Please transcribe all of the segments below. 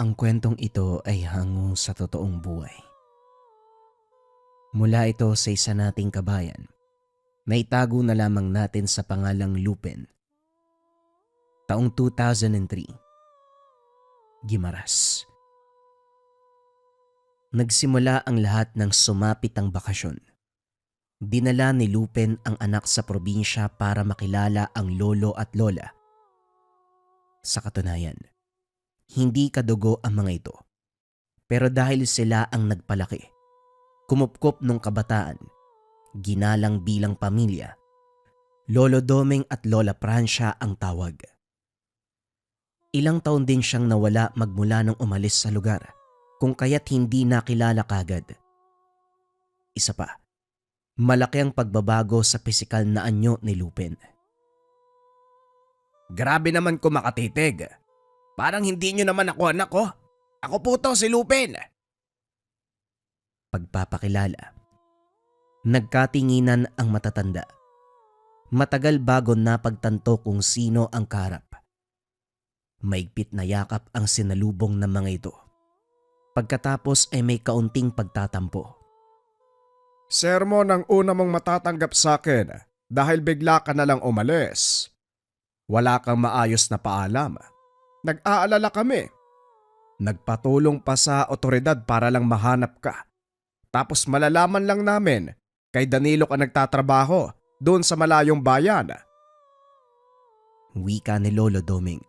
Ang kwentong ito ay hango sa totoong buhay. Mula ito sa isa nating kabayan na itago na lamang natin sa pangalang Lupin. Taong 2003, Guimaras. Nagsimula ang lahat ng sumapit ang bakasyon. Dinala ni Lupin ang anak sa probinsya para makilala ang lolo at lola. Sa katunayan, hindi kadugo ang mga ito. Pero dahil sila ang nagpalaki, kumupkop nung kabataan, ginalang bilang pamilya, Lolo Doming at Lola Francia ang tawag. Ilang taon din siyang nawala magmula nang umalis sa lugar, kung kaya't hindi nakilala kagad. Isa pa, malaki ang pagbabago sa pisikal na anyo ni Lupin. Grabe naman ko makatitig. Parang hindi nyo naman ako anak ko. Ako po to si Lupin. Pagpapakilala. Nagkatinginan ang matatanda. Matagal bago napagtanto kung sino ang kaharap. Maigpit na yakap ang sinalubong ng mga ito. Pagkatapos ay may kaunting pagtatampo. Sermon ang una mong matatanggap sa akin dahil bigla ka na lang umalis. Wala kang maayos na paalam. Nag-aalala kami. Nagpatulong pa sa otoridad para lang mahanap ka. Tapos malalaman lang namin kay Danilo ka nagtatrabaho doon sa malayong bayan. Wika ni Lolo Doming.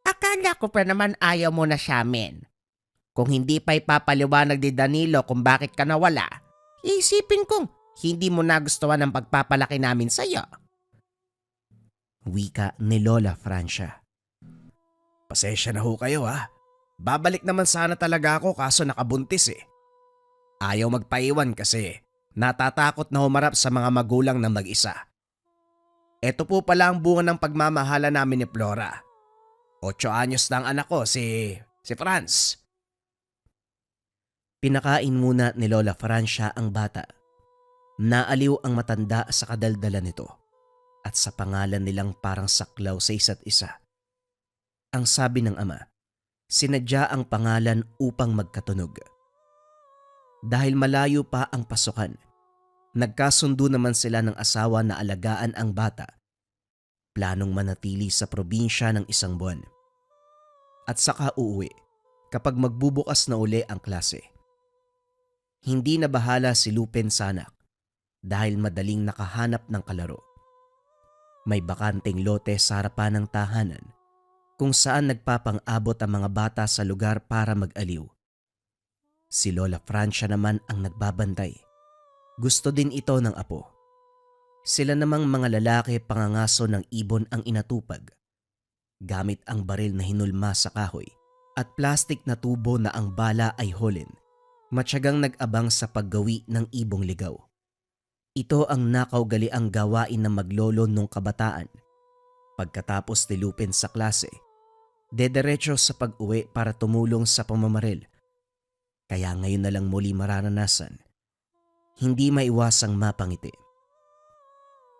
Akala ko pa naman ayaw mo na siya, men. Kung hindi pa ipapaliwanag ni Danilo kung bakit ka nawala, isipin kong hindi mo nagustuhan ang pagpapalaki namin sa'yo. Wika ni Lola Francia. Pasensya na ho kayo ha. Babalik naman sana talaga ako kaso nakabuntis eh. Ayaw magpaiwan kasi natatakot na humarap sa mga magulang na mag-isa. Ito po pala ang bunga ng pagmamahala namin ni Flora. 8 anyos na ang anak ko, si Franz. Pinakain muna ni Lola Francia ang bata. Naaliw ang matanda sa kadaldalan nito at sa pangalan nilang parang saklaw sa isa't isa. Ang sabi ng ama, sinadya ang pangalan upang magkatunog. Dahil malayo pa ang pasukan, nagkasundo naman sila ng asawa na alagaan ang bata. Planong manatili sa probinsya ng 1 buwan. At saka uuwi kapag magbubukas na uli ang klase. Hindi na bahala si Lupin sa anak dahil madaling nakahanap ng kalaro. May bakanting lote sa harapan ng tahanan kung saan nagpapang-abot ang mga bata sa lugar para mag-aliw. Si Lola Francia naman ang nagbabantay. Gusto din ito ng apo. Sila namang mga lalaki pangangaso ng ibon ang inatupag. Gamit ang baril na hinulma sa kahoy at plastik na tubo na ang bala ay holin. Matyagang nag-abang sa paggawi ng ibong ligaw. Ito ang nakaugaliang gawain ng maglolo nung kabataan. Pagkatapos ni Lupin sa klase, dederecho sa pag-uwi para tumulong sa pamamaril. Kaya ngayon na lang muli mararanasan. Hindi maiwasang mapangiti.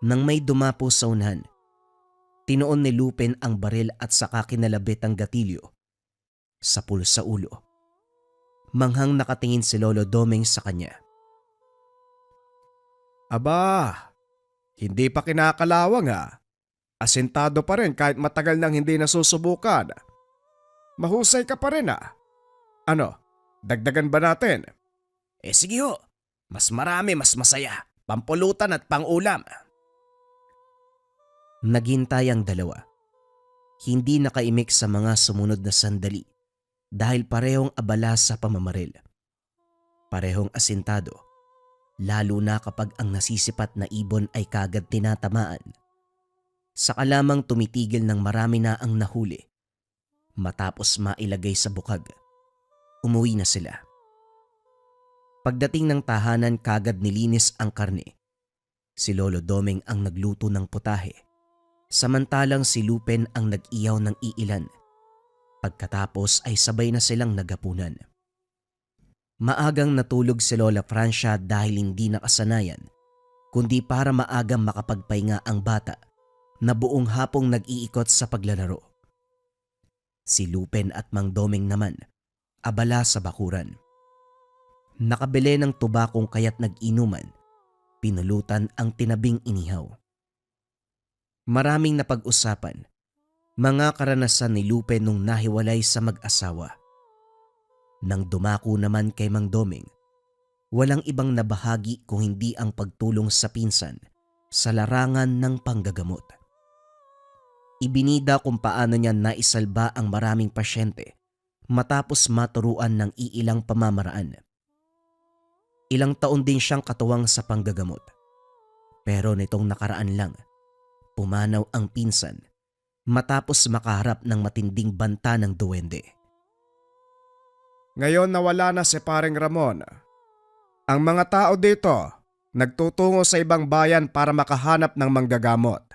Nang may dumapo sa unahan, tinuon ni Lupin ang baril at saka kinalabit ang gatilyo. Sapul sa ulo. Manghang nakatingin si Lolo Doming sa kanya. Aba, hindi pa kinakalawang ha. Asintado pa rin kahit matagal nang hindi nasusubukan. Mahusay ka pa rin ha. Ano, dagdagan ba natin? Sige ho, mas marami mas masaya. Pampulutan at pangulam. Naghintay ang dalawa. Hindi nakaimik sa mga sumunod na sandali dahil parehong abala sa pamamaril. Parehong asintado, lalo na kapag ang nasisipat na ibon ay kagad tinatamaan. Saka lamang tumitigil ng marami na ang nahuli. Matapos mailagay sa bukag, umuwi na sila. Pagdating ng tahanan kagad nilinis ang karne. Si Lolo Doming ang nagluto ng putahe. Samantalang si Lupin ang nag-iyaw ng iilan. Pagkatapos ay sabay na silang naghapunan. Maagang natulog si Lola Francia dahil hindi nakasanayan, kundi para maagang makapagpahinga ang bata na buong hapong nag-iikot sa paglalaro. Si Lupin at Mang Doming naman, abala sa bakuran. Nakabili ng tubakong kaya't nag-inuman, pinulutan ang tinabing inihaw. Maraming napag-usapan, mga karanasan ni Lupin nung nahiwalay sa mag-asawa. Nang dumako naman kay Mang Doming, walang ibang nabahagi kung hindi ang pagtulong sa pinsan sa larangan ng panggagamot. Ibinida kung paano niya naisalba ang maraming pasyente matapos maturuan ng iilang pamamaraan. Ilang taon din siyang katuwang sa panggagamot. Pero nitong nakaraan lang, pumanaw ang pinsan matapos makaharap ng matinding banta ng duwende. Ngayon nawala na si paring Ramon. Ang mga tao dito nagtutungo sa ibang bayan para makahanap ng manggagamot.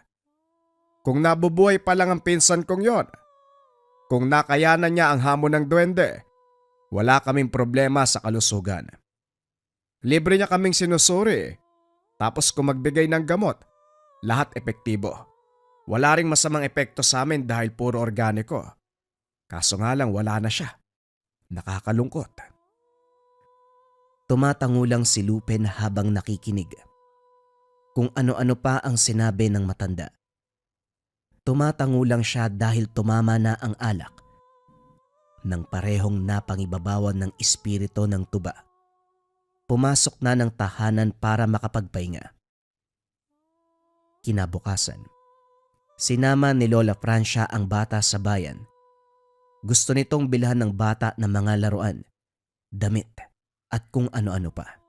Kung nabubuhay pa lang ang pinsan kong yon, kung nakayanan niya ang hamon ng duwende, wala kaming problema sa kalusugan. Libre niya kaming sinusuri, tapos kung magbigay ng gamot, lahat epektibo. Wala ring masamang epekto sa amin dahil puro organiko. Kaso nga lang wala na siya. Nakakalungkot. Tumatangulang si Lupin habang nakikinig. Kung ano-ano pa ang sinabi ng matanda. Tumatangulang siya dahil tumama na ang alak nang parehong napangibabawan ng espiritu ng tuba. Pumasok na ng tahanan para makapagpahinga. Kinabukasan, sinama ni Lola Francia ang bata sa bayan. Gusto nitong bilhan ng bata ng mga laruan, damit at kung ano-ano pa.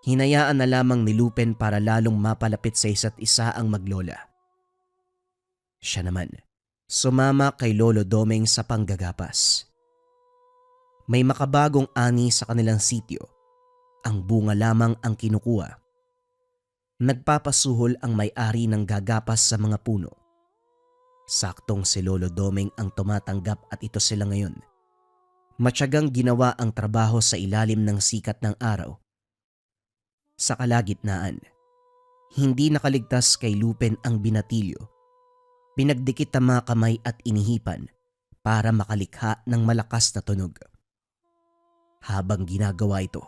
Hinayaan na lamang ni Lupin para lalong mapalapit sa isa't isa ang maglola. Siya naman, sumama kay Lolo Doming sa panggagapas. May makabagong ani sa kanilang sityo. Ang bunga lamang ang kinukuha. Nagpapasuhol ang may-ari ng gagapas sa mga puno. Saktong si Lolo Doming ang tumatanggap at ito sila ngayon. Matyagang ginawa ang trabaho sa ilalim ng sikat ng araw. Sa kalagitnaan, hindi nakaligtas kay Lupin ang binatilyo. Pinagdikit ang mga kamay at inihipan para makalikha ng malakas na tunog. Habang ginagawa ito,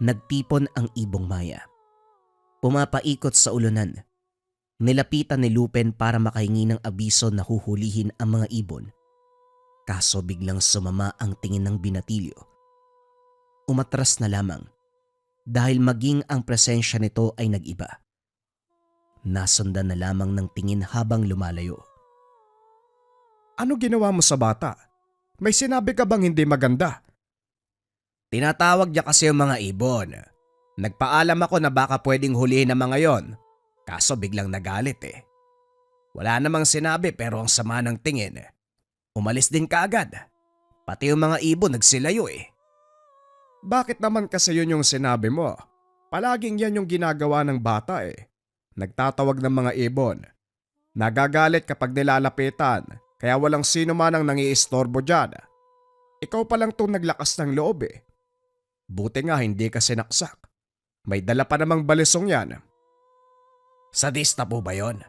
nagtipon ang ibong maya. Pumapaikot sa ulunan. Nilapitan ni Lupin para makahingi ng abiso na huhulihin ang mga ibon. Kaso biglang sumama ang tingin ng binatilyo. Umatras na lamang dahil maging ang presensya nito ay nag-iba. Nasundan na lamang ng tingin habang lumalayo. Ano ginawa mo sa bata? May sinabi ka bang hindi maganda? Tinatawag niya kasi yung mga ibon. Nagpaalam ako na baka pwedeng hulihin ng mga yon. Kaso biglang nagalit eh. Wala namang sinabi pero ang sama ng tingin. Umalis din kaagad. Pati yung mga ibon nagsilayo eh. Bakit naman kasi yun yung sinabi mo? Palaging yan yung ginagawa ng bata eh. Nagtatawag ng mga ibon. Nagagalit kapag nilalapitan, kaya walang sino man ang nangiistorbo dyan. Ikaw pa lang itong naglakas ng loob eh. Buti nga hindi ka sinaksak. May dala pa namang balisong yan. Sadista po ba yon?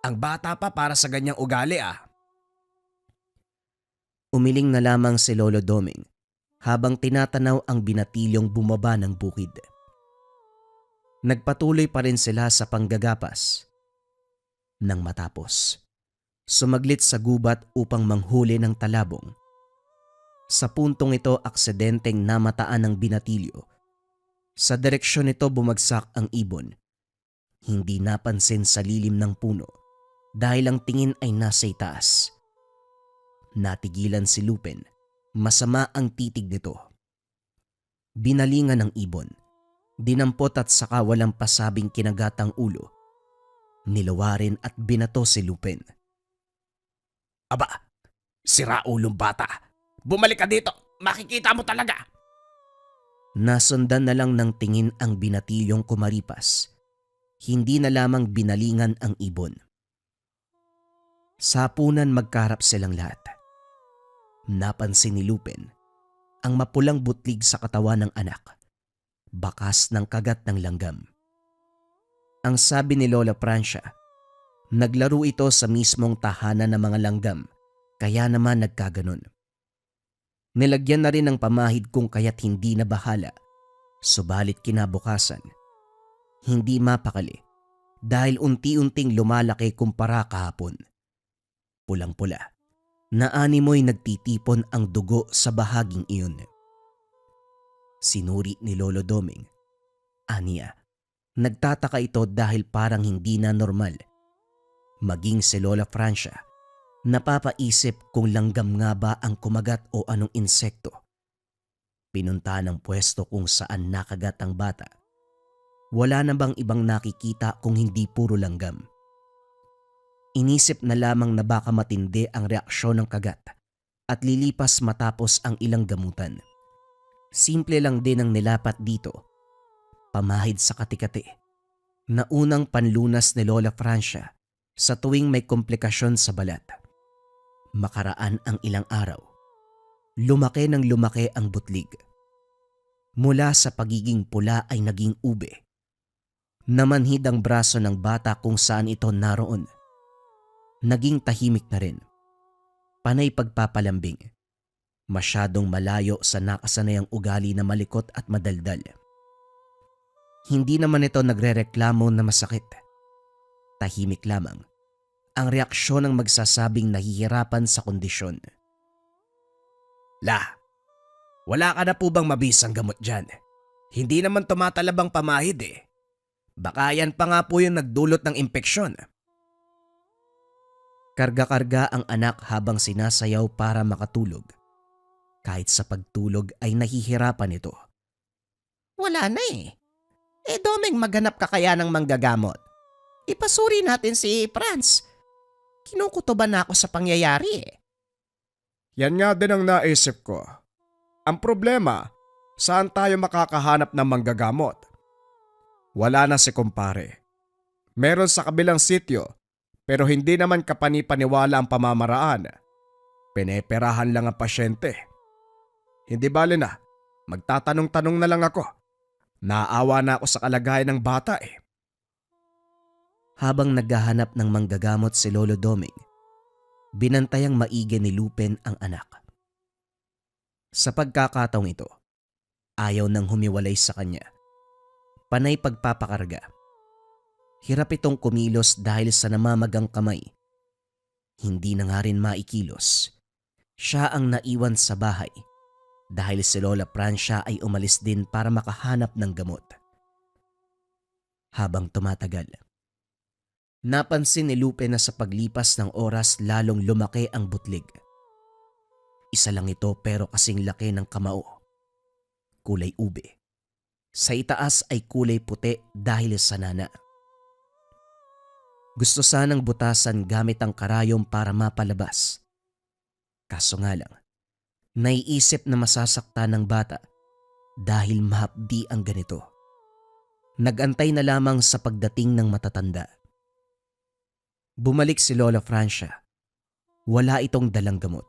Ang bata pa para sa ganyang ugali ah. Umiling na lamang si Lolo Doming habang tinatanaw ang binatilyong bumaba ng bukid. Nagpatuloy pa rin sila sa panggagapas. Nang matapos, sumaglit sa gubat upang manghuli ng talabong. Sa puntong ito aksidenteng namataan ng binatilyo. Sa direksyon nito bumagsak ang ibon. Hindi napansin sa lilim ng puno dahil ang tingin ay nasa itaas. Natigilan si Lupin. Masama ang titig nito. Binalingan ng ibon. Dinampot at saka walang pasabing kinagatang ulo. Nilawarin at binato si Lupin. Aba, sira ulong bata. Bumalik ka dito, makikita mo talaga. Nasundan na lang ng tingin ang binatilyong kumaripas. Hindi na lamang binalingan ang ibon. Sa hapunan magkaharap silang lahat. Napansin ni Lupin ang mapulang butlig sa katawan ng anak. Bakas ng kagat ng langgam. Ang sabi ni Lola Francia, naglaro ito sa mismong tahanan ng mga langgam Kaya naman nagkaganon. Nilagyan na rin ng pamahid kung kaya't hindi na bahala. Subalit kinabukasan, hindi mapakali dahil unti-unting lumalaki kumpara kahapon. Pulang-pula, na animoy nagtitipon ang dugo sa bahaging iyon. Sinuri ni Lolo Doming. Aniya, nagtataka ito dahil parang hindi na normal. Maging si Lola Francia, napapaisip kung langgam nga ba ang kumagat o anong insekto. Pinunta ng pwesto kung saan nakagat ang bata. Wala na bang ibang nakikita kung hindi puro langgam? Inisip na lamang na baka matindi ang reaksyon ng kagat at lilipas matapos ang ilang gamutan. Simple lang din ang nilapat dito. Pamahid sa kati-kati na unang panlunas ni Lola Francia sa tuwing may komplikasyon sa balat. Makaraan ang ilang araw, lumaki ng lumaki ang butlig. Mula sa pagiging pula ay naging ube. Namanhid ang braso ng bata kung saan ito naroon. Naging tahimik na rin. Panay pagpapalambing. Masyadong malayo sa nakasanayang ugali na malikot at madaldal. Hindi naman ito nagrereklamo na masakit. Tahimik lamang ang reaksyon ng magsasabing nahihirapan sa kondisyon. La, wala ka na po bang mabisang gamot dyan? Hindi naman tumatalabang pamahid eh. Baka yan pa nga po yung nagdulot ng impeksyon. Karga-karga ang anak habang sinasayaw para makatulog. Kahit sa pagtulog ay nahihirapan ito. Wala na eh. Doming, maghanap ka kaya ng manggagamot. Ipasuri natin si Franz. Kinukutuban na ako sa pangyayari eh. Yan nga din ang naisip ko. Ang problema, saan tayo makakahanap ng manggagamot? Wala na si kumpare. Meron sa kabilang sityo, pero hindi naman kapanipaniwala ang pamamaraan. Pineperahan lang ang pasyente. Hindi bale na, magtatanong-tanong na lang ako. Naawa na ako sa kalagayan ng bata eh. Habang naghahanap ng manggagamot si Lolo Doming, binantayang maigi ni Lupin ang anak. Sa pagkakataong ito, ayaw nang humiwalay sa kanya. Panay pagpapakarga. Hirap itong kumilos dahil sa namamagang kamay. Hindi na nga rin maikilos. Siya ang naiwan sa bahay dahil si Lola Francia ay umalis din para makahanap ng gamot. Habang tumatagal, napansin ni Lupe na sa paglipas ng oras lalong lumaki ang butlig. Isa lang ito pero kasing laki ng kamao. Kulay ube. Sa itaas ay kulay puti dahil sa nana. Gusto sanang butasan gamit ang karayom para mapalabas. Kaso nga lang, naiisip na masasaktan ng bata dahil mahapdi ang ganito. Nagantay na lamang sa pagdating ng matatanda. Bumalik si Lola Francia. Wala itong dalang gamot.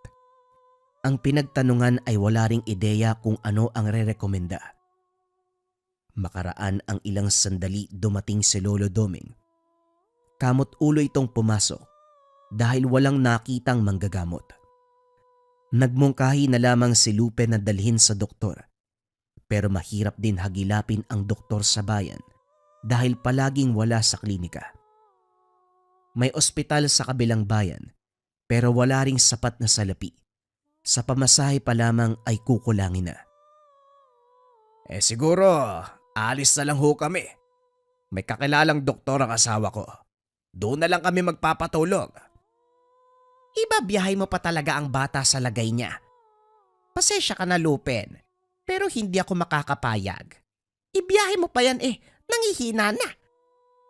Ang pinagtanungan ay wala ring ideya kung ano ang rerekomenda. Makaraan ang ilang sandali dumating si Lolo Doming. Kamot ulo itong pumasok dahil walang nakitang manggagamot. Nagmungkahi na lamang si Lupe na dalhin sa doktor. Pero mahirap din hagilapin ang doktor sa bayan dahil palaging wala sa klinika. May ospital sa kabilang bayan pero wala ring sapat na salapi. Sa pamasahe pa lamang ay kukulangin na. Siguro, alis na lang ho kami. May kakilalang doktor ang asawa ko. Doon na lang kami magpapatulog. Ibabiyahe mo pa talaga ang bata sa lagay niya. Pasensya ka na, Lupin, pero hindi ako makakapayag. Ibiyahe mo pa yan nangihina na.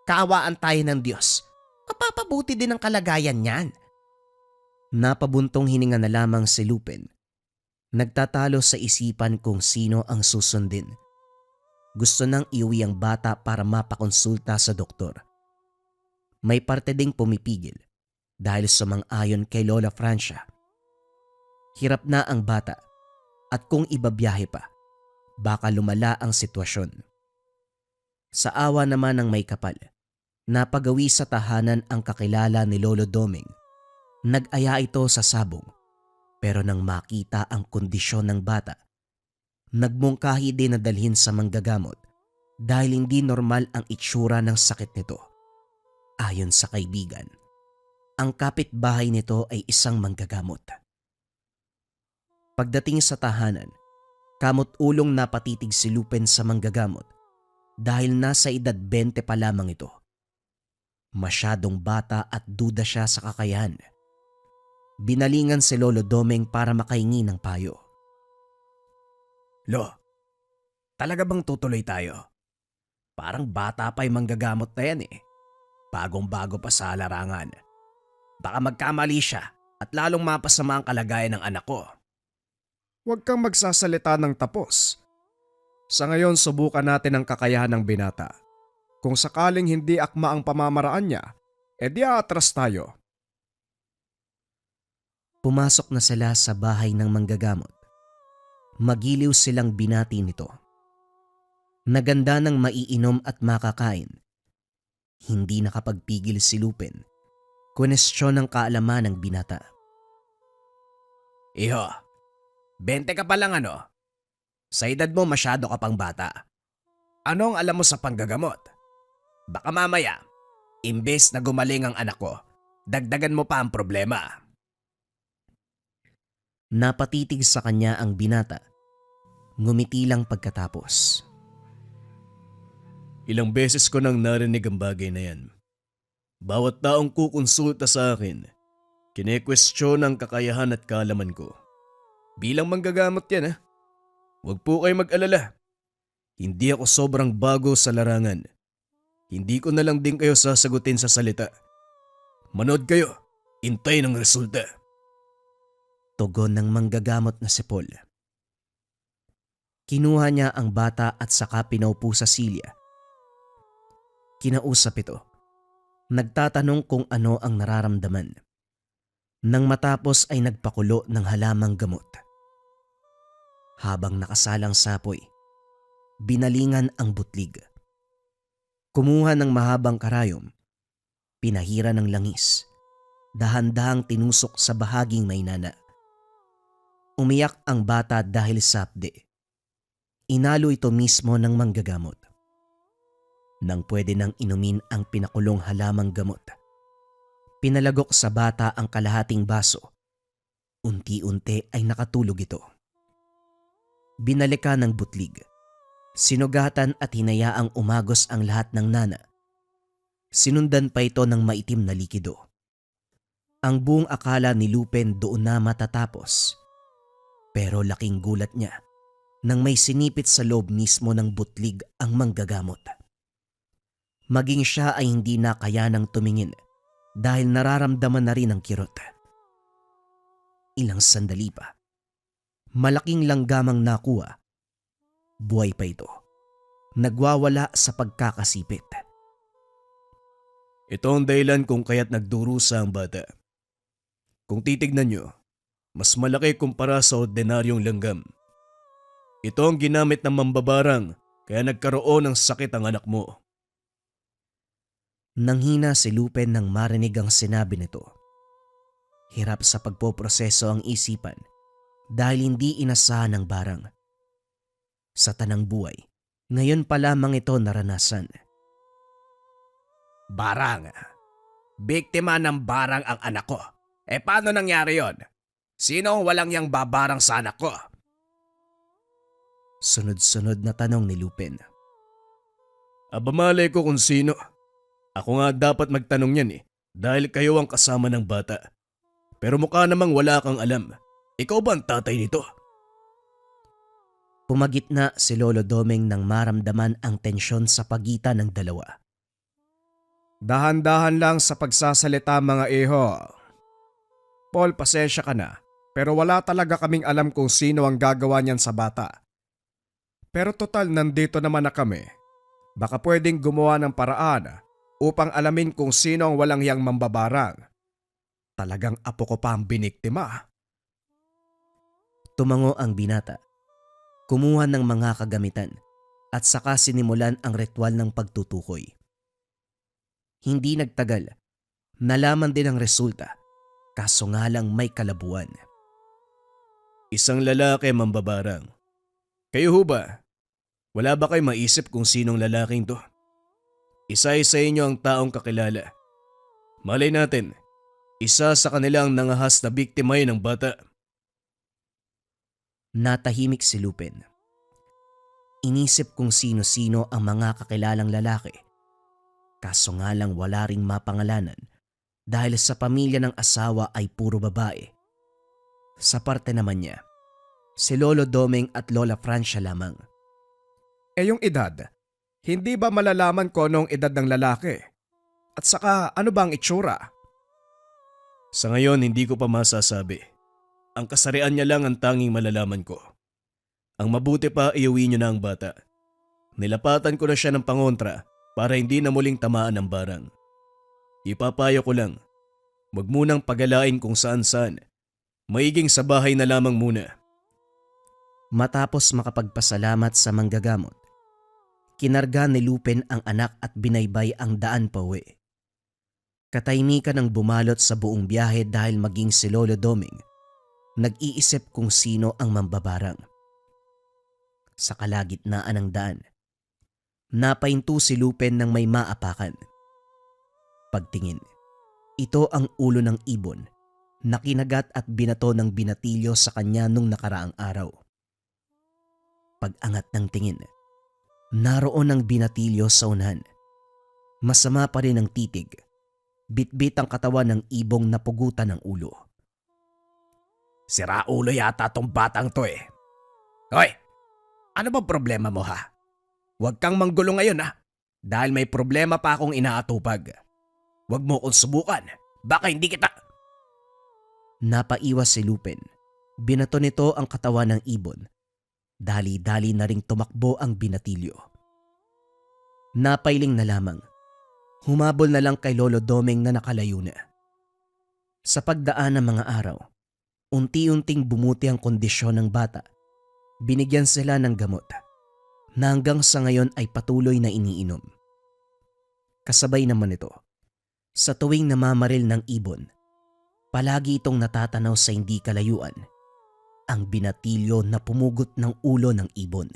Kaawaan tayo ng Diyos. Mapapabuti din ang kalagayan niyan. Napabuntong hininga na lamang si Lupin. Nagtatalo sa isipan kung sino ang susundin. Gusto nang iuwi ang bata para mapakonsulta sa doktor. May parte ding pumipigil dahil sumang-ayon kay Lola Francia. Hirap na ang bata at kung ibabiyahe pa, baka lumala ang sitwasyon. Sa awa naman ng may kapal, napagawi sa tahanan ang kakilala ni Lolo Doming. Nag-aya ito sa sabong, pero nang makita ang kondisyon ng bata, nagmungkahi din na dalhin sa manggagamot dahil hindi normal ang itsura ng sakit nito. Ayon sa kaibigan, ang kapitbahay nito ay isang manggagamot. Pagdating sa tahanan, kamot-ulong napatitig si Lupin sa manggagamot dahil nasa edad 20 pa lamang ito. Masyadong bata at duda siya sa kakayahan. Binalingan si Lolo Domeng para makahingi ng payo. Lo, talaga bang tutuloy tayo? Parang bata pa yung manggagamot na yan eh. Bagong-bago pa sa larangan. Baka magkamali siya at lalong mapasama ang kalagayan ng anak ko. Huwag kang magsasalita ng tapos. Sa ngayon, subukan natin ang kakayahan ng binata. Kung sakaling hindi akma ang pamamaraan niya, edi aatras tayo. Pumasok na sila sa bahay ng manggagamot. Magiliw silang binati nito. Naganda ng maiinom at makakain. Hindi nakapagpigil si Lupin. Kunestyon ng kaalaman ng binata. Iho, 20 ka pa lang ano? Sa edad mo masyado ka pang bata. Anong alam mo sa panggagamot? Baka mamaya, imbes na gumaling ang anak ko, dagdagan mo pa ang problema. Napatitig sa kanya ang binata. Ngumiti lang pagkatapos. Ilang beses ko nang narinig ang bagay na yan. Bawat taong kukonsulta sa akin, kine-question ang kakayahan at kaalaman ko. Bilang manggagamot yan ha. Huwag po kayo mag-alala. Hindi ako sobrang bago sa larangan. Hindi ko na lang din kayo sasagutin sa salita. Manood kayo. Intay ng resulta. Tugon ng manggagamot na si Paul. Kinuha niya ang bata at saka pinaupo sa silya. Kinausap ito. Nagtatanong kung ano ang nararamdaman. Nang matapos ay nagpakulo ng halamang gamot. Habang nakasalang sapoy, binalingan ang butlig. Kumuha ng mahabang karayom, pinahira ng langis, dahan-dahang tinusok sa bahaging may nana. Umiyak ang bata dahil sa hapde. Inalo ito mismo ng manggagamot. Nang pwede nang inumin ang pinakulong halamang gamot, pinalagok sa bata ang kalahating baso. Unti-unti ay nakatulog ito. Binalikan ng butlig. Sinugatan at hinayaang umagos ang lahat ng nana. Sinundan pa ito ng maitim na likido. Ang buong akala ni Lupin doon na matatapos. Pero laking gulat niya nang may sinipit sa loob mismo ng butlig ang manggagamot. Maging siya ay hindi na kayanang tumingin dahil nararamdaman na rin ang kirot. Ilang sandali pa, malaking langgamang nakuha. Buhay pa ito. Nagwawala sa pagkakasipit. Ito ang dahilan kung kaya't nagdurusa ang bata. Kung titignan nyo, mas malaki kumpara sa ordinaryong langgam. Ito ang ginamit ng mambabarang kaya nagkaroon ng sakit ang anak mo. Nanghina si Lupin nang marinig ang sinabi nito. Hirap sa pagpoproseso ang isipan dahil hindi inasahan ng barang. Sa tanang buhay, ngayon pa lamang ito naranasan. Barang. Biktima ng barang ang anak ko. Paano nangyari yon? Sino ang walang yang babarang sa anak ko? Sunod-sunod na tanong ni Lupin. Aba malay ko kung sino. Ako nga dapat magtanong yan dahil kayo ang kasama ng bata. Pero mukha namang wala kang alam. Ikaw ba ang tatay nito? Pumagitna si Lolo Domeng nang maramdaman ang tensyon sa pagitan ng dalawa. Dahan-dahan lang sa pagsasalita mga iho. Paul, pasensya ka na. Pero wala talaga kaming alam kung sino ang gagawa niyan sa bata. Pero total nandito naman na kami. Baka pwedeng gumawa ng paraan upang alamin kung sino ang walang yang mambabarang. Talagang apo ko pa ang biniktima. Tumango ang binata. Kumuha ng mga kagamitan at saka sinimulan ang ritual ng pagtutukoy. Hindi nagtagal, nalaman din ang resulta Kaso nga lang may kalabuan. Isang lalaki mambabarang. Kayo ho ba? Wala ba kayo maisip kung sinong lalaking to? Isa-isa inyo ang taong kakilala. Malay natin, isa sa kanila ang nangahas na biktima ng bata. Natahimik si Lupin. Inisip kung sino-sino ang mga kakilalang lalaki. Kaso nga lang wala ring mapangalanan dahil sa pamilya ng asawa ay puro babae. Sa parte naman niya, si Lolo Doming at Lola Francia lamang. Yung edad, hindi ba malalaman ko anong edad ng lalaki? At saka ano ba ang itsura? Sa ngayon hindi ko pa masasabi. Ang kasarian niya lang ang tanging malalaman ko. Ang mabuti pa iuwi niyo na ang bata. Nilapatan ko na siya ng pangontra para hindi na muling tamaan ng barang. Ipapayo ko lang, wag munang pagalain kung saan-saan. Maiging sa bahay na lamang muna. Matapos makapagpasalamat sa manggagamot, kinarga ni Lupin ang anak at binaybay ang daan pauwi. Katahimikan ang bumalot sa buong biyahe dahil maging si Lolo Doming nag-iisip kung sino ang mambabarang. Sa kalagitnaan ng daan, napahinto si Lupin ng may maapakan. Pagtingin, ito ang ulo ng ibon na kinagat at binato ng binatilyo sa kanya nung nakaraang araw. Pag-angat ng tingin, naroon ang binatilyo sa unahan. Masama pa rin ang titig. Bitbit ang katawan ng ibong napugutan ng ulo. Sira ulo yata tong batang to eh. Hoy! Ano ba problema mo ha? Huwag kang manggulo ngayon ha. Dahil may problema pa akong inaatupag. Huwag mo kong subukan. Baka hindi kita... Napaiwas si Lupin. Binato nito ang katawan ng ibon. Dali-dali na ring tumakbo ang binatilyo. Napailing na lamang. Humabol na lang kay Lolo Doming na nakalayo na. Sa pagdaan ng mga araw, unti-unting bumuti ang kondisyon ng bata. Binigyan sila ng gamot na hanggang sa ngayon ay patuloy na iniinom. Kasabay naman ito, sa tuwing namamaril ng ibon, palagi itong natatanaw sa hindi kalayuan ang binatilyo na pumugot ng ulo ng ibon.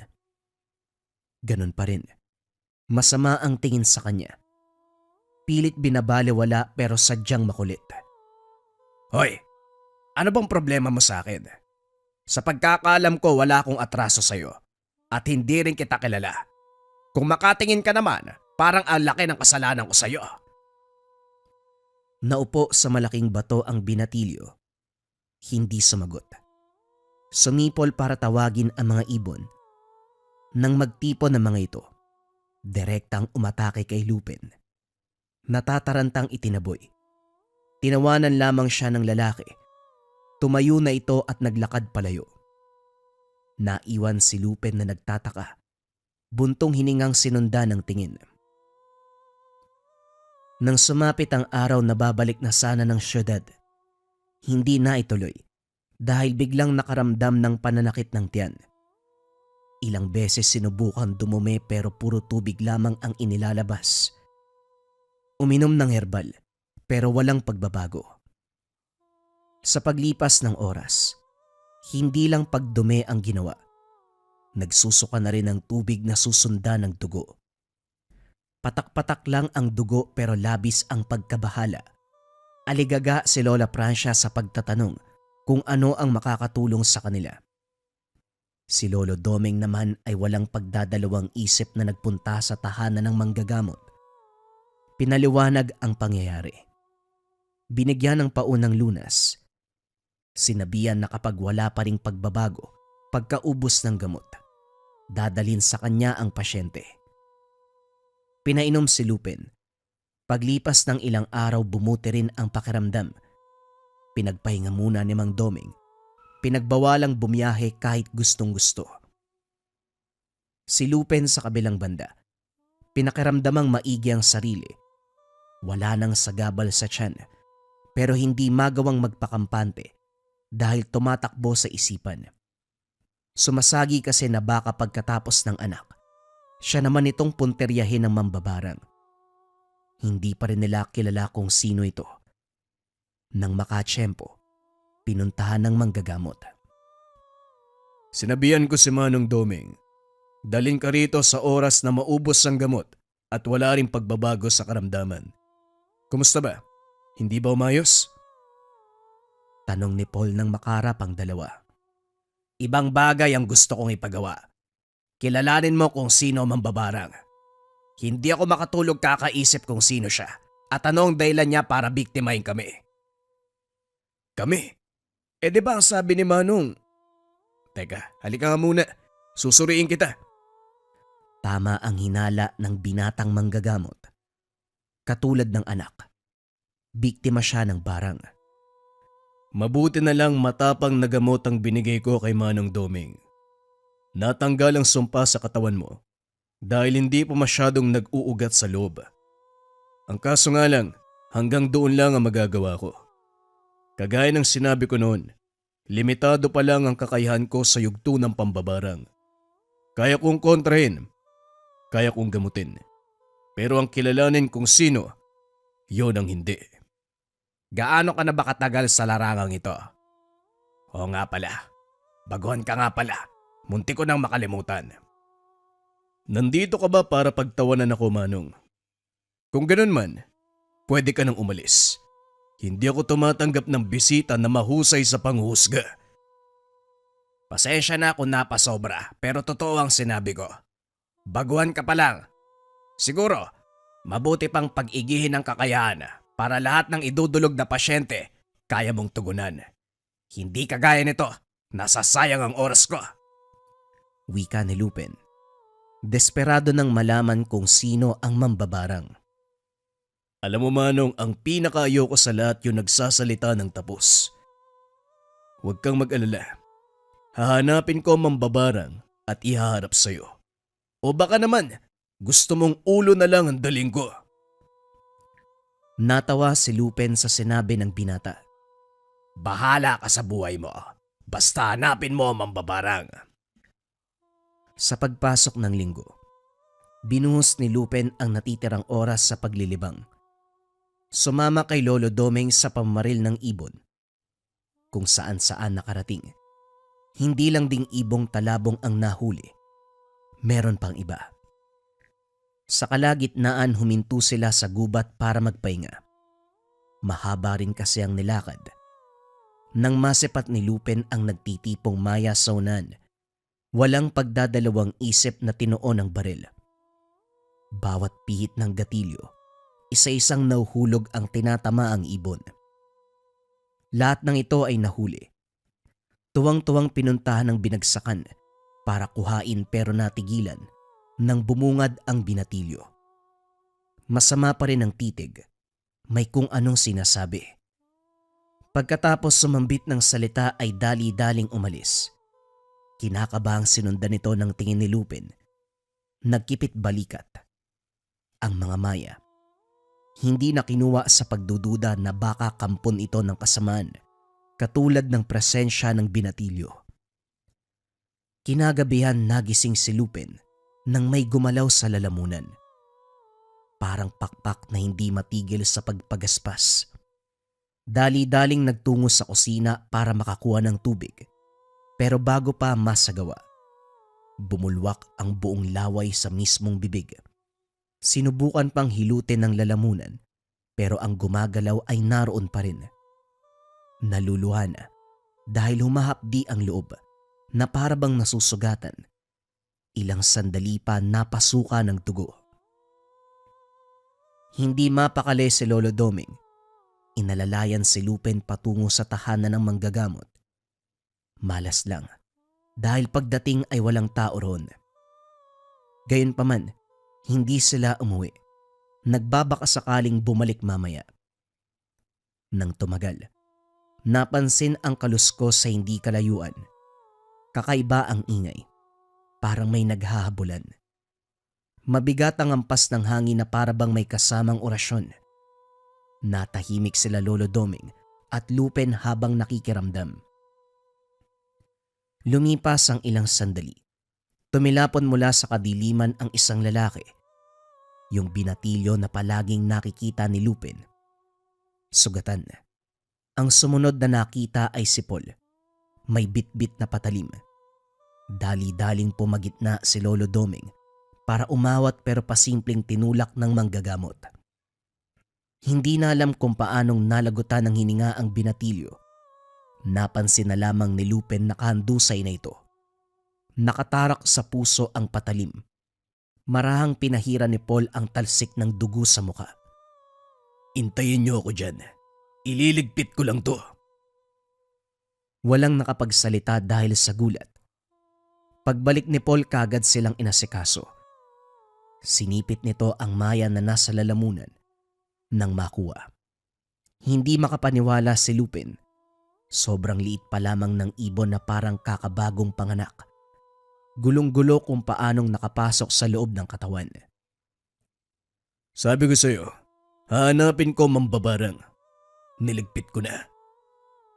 Ganon pa rin, masama ang tingin sa kanya. Pilit binabaliwala pero sadyang makulit. Hoy! Ano bang problema mo sa akin? Sa pagkakaalam ko wala akong atraso sa'yo at hindi rin kita kilala. Kung makatingin ka naman, parang ang laki ng kasalanan ko sa'yo. Naupo sa malaking bato ang binatilyo. Hindi sumagot. Sumipol para tawagin ang mga ibon. Nang magtipon ng mga ito, direktang umatake kay Lupin. Natatarantang itinaboy. Tinawanan lamang siya ng lalaki. Tumayo na ito at naglakad palayo. Naiwan si Lupin na nagtataka. Buntong hiningang sinundan ng tingin. Nang sumapit ang araw na babalik na sana ng syudad, hindi na ituloy dahil biglang nakaramdam ng pananakit ng tiyan. Ilang beses sinubukan dumumi pero puro tubig lamang ang inilalabas. Uminom ng herbal pero walang pagbabago. Sa paglipas ng oras, hindi lang pagdumi ang ginawa. Nagsusuka na rin ng tubig na susundan ng dugo. Patak-patak lang ang dugo pero labis ang pagkabahala. Aligaga si Lola Francia sa pagtatanong kung ano ang makakatulong sa kanila. Si Lolo Doming naman ay walang pagdadalawang isip na nagpunta sa tahanan ng manggagamot. Pinaliwanag ang pangyayari. Binigyan ng paunang lunas. Sinabihan na kapag wala pa ring pagbabago, pagkaubos ng gamot, dadalhin sa kanya ang pasyente. Pinainom si Lupin. Paglipas ng ilang araw bumuti rin ang pakiramdam. Pinagpahinga muna ni Mang Doming. Pinagbawalang bumiyahe kahit gustong gusto. Si Lupin sa kabilang banda. Pinakiramdamang maigi ang sarili. Wala nang sagabal sa tiyan pero hindi magawang magpakampante dahil tumatakbo sa isipan. Sumasagi kasi na baka pagkatapos ng anak, siya naman itong punteryahin ng mambabarang. Hindi pa rin nila kilala kung sino ito. Nang makatsyempo, pinuntahan ng manggagamot. Sinabihan ko si Manong Doming, dalhin ka rito sa oras na maubos ang gamot at wala ring pagbabago sa karamdaman. Kumusta ba? Hindi ba umayos? Tanong ni Paul nang makarap ang dalawa. Ibang bagay ang gusto kong ipagawa. Kilalanin mo kung sino ang mambabarang. Hindi ako makatulog kakaisip kung sino siya at ano ang dahilan niya para biktimahin kami. Kami? Di ba ang sabi ni Manong? Teka, halika nga muna. Susuriin kita. Tama ang hinala ng binatang manggagamot. Katulad ng anak, biktima siya ng barang. Mabuti na lang matapang na gamot ang binigay ko kay Manong Doming. Natanggal ang sumpa sa katawan mo dahil hindi pa masyadong nag-uugat sa loob. Ang kaso nga lang, hanggang doon lang ang magagawa ko. Kagaya ng sinabi ko noon, limitado pa lang ang kakayahan ko sa yugto ng pambabarang. Kaya kong kontrahin, kaya kong gamutin. Pero ang kilalanin kung sino, yon ang hindi. Gaano ka na ba katagal sa larangang ito? Oo nga pala. Baguhan ka nga pala. Munti ko nang makalimutan. Nandito ka ba para pagtawanan ako, Manong? Kung ganun man, pwede ka nang umalis. Hindi ako tumatanggap ng bisita na mahusay sa panghusga. Pasensya na kung napasobra pero totoo ang sinabi ko. Baguhan ka pa lang. Siguro, mabuti pang pag-igihin ang kakayahan para lahat ng idudulog na pasyente kaya mong tugunan. Hindi kagaya nito, nasasayang ang oras ko. Wika ni Lupin. Desperado nang malaman kung sino ang mambabarang. Alam mo, Manong, ang pinakaayoko sa lahat yung nagsasalita ng tapos. Huwag kang mag-alala. Hahanapin ko ang mambabarang at ihaharap sa'yo. O baka naman, gusto mong ulo na lang ang daling ko. Natawa si Lupin sa sinabi ng binata. Bahala ka sa buhay mo. Basta hanapin mo ang mambabarang. Sa pagpasok ng linggo, binuhos ni Lupin ang natitirang oras sa paglilibang. Sumama kay Lolo Doming sa pamaril ng ibon. Kung saan-saan nakarating. Hindi lang ding ibong talabong ang nahuli. Meron pang iba. Sa kalagitnaan huminto sila sa gubat para magpahinga. Mahaba rin kasi ang nilakad. Nang masipat ni Lupin ang nagtitipong maya sa unan, walang pagdadalawang isip na tinuon ang baril. Bawat pihit ng gatilyo, isa-isang nahuhulog ang tinatamaang ibon. Lahat ng ito ay nahuli. Tuwang-tuwang pinuntahan ng binagsakan para kuhain pero natigilan nang bumungad ang binatilyo. Masama pa rin ang titig. May kung anong sinasabi. Pagkatapos sumambit ng salita ay dali-daling umalis. Kinakabahang sinundan nito ng tingin ni Lupin. Nagkipit balikat. Ang mga maya, hindi na kinuha sa pagdududa na baka kampon ito ng kasamaan, katulad ng presensya ng binatilyo. Kinagabihan nagising si Lupin nang may gumalaw sa lalamunan. Parang pakpak na hindi matigil sa pagpagaspas. Dali-daling nagtungo sa kusina para makakuha ng tubig. Pero bago pa masagawa, bumulwak ang buong laway sa mismong bibig. Sinubukan pang hilutin ng lalamunan pero ang gumagalaw ay naroon pa rin. Naluluha na dahil humahapdi ang loob na parabang nasusugatan. Ilang sandali pa napasuka ng dugo. Hindi mapakali si Lolo Doming. Inalalayan si Lupin patungo sa tahanan ng manggagamot. Malas lang dahil pagdating ay walang tao roon. Gayunpaman, hindi sila umuwi. Nagbabaka sakaling bumalik mamaya. Nang tumagal, napansin ang kaluskos sa hindi kalayuan. Kakaiba ang ingay. Parang may naghahabulan. Mabigat ang ampas ng hangin na parabang may kasamang orasyon. Natahimik sila Lolo Doming at Lupin habang nakikiramdam. Lumipas ang ilang sandali. Tumilapon mula sa kadiliman ang isang lalaki. Yung binatilyo na palaging nakikita ni Lupin. Sugatan. Ang sumunod na nakita ay si Paul. May bitbit na patalim. Dali-daling pumagitna si Lolo Doming para umawat pero pasimpleng tinulak ng manggagamot. Hindi na alam kung paanong nalagutan ng hininga ang binatilyo. Napansin na lamang ni Lupin na kahandusay na ito. Nakatarak sa puso ang patalim. Marahang pinahira ni Paul ang talsik ng dugo sa muka. Intayin niyo ako dyan. Ililigpit ko lang to. Walang nakapagsalita dahil sa gulat. Pagbalik ni Paul kagad silang inasikaso. Sinipit nito ang maya na nasa lalamunan nang makuha. Hindi makapaniwala si Lupin. Sobrang liit pa lamang ng ibon na parang kakabagong panganak. Gulong-gulo kung paanong nakapasok sa loob ng katawan. Sabi ko sa'yo, hahanapin ko mambabarang. Niligpit ko na.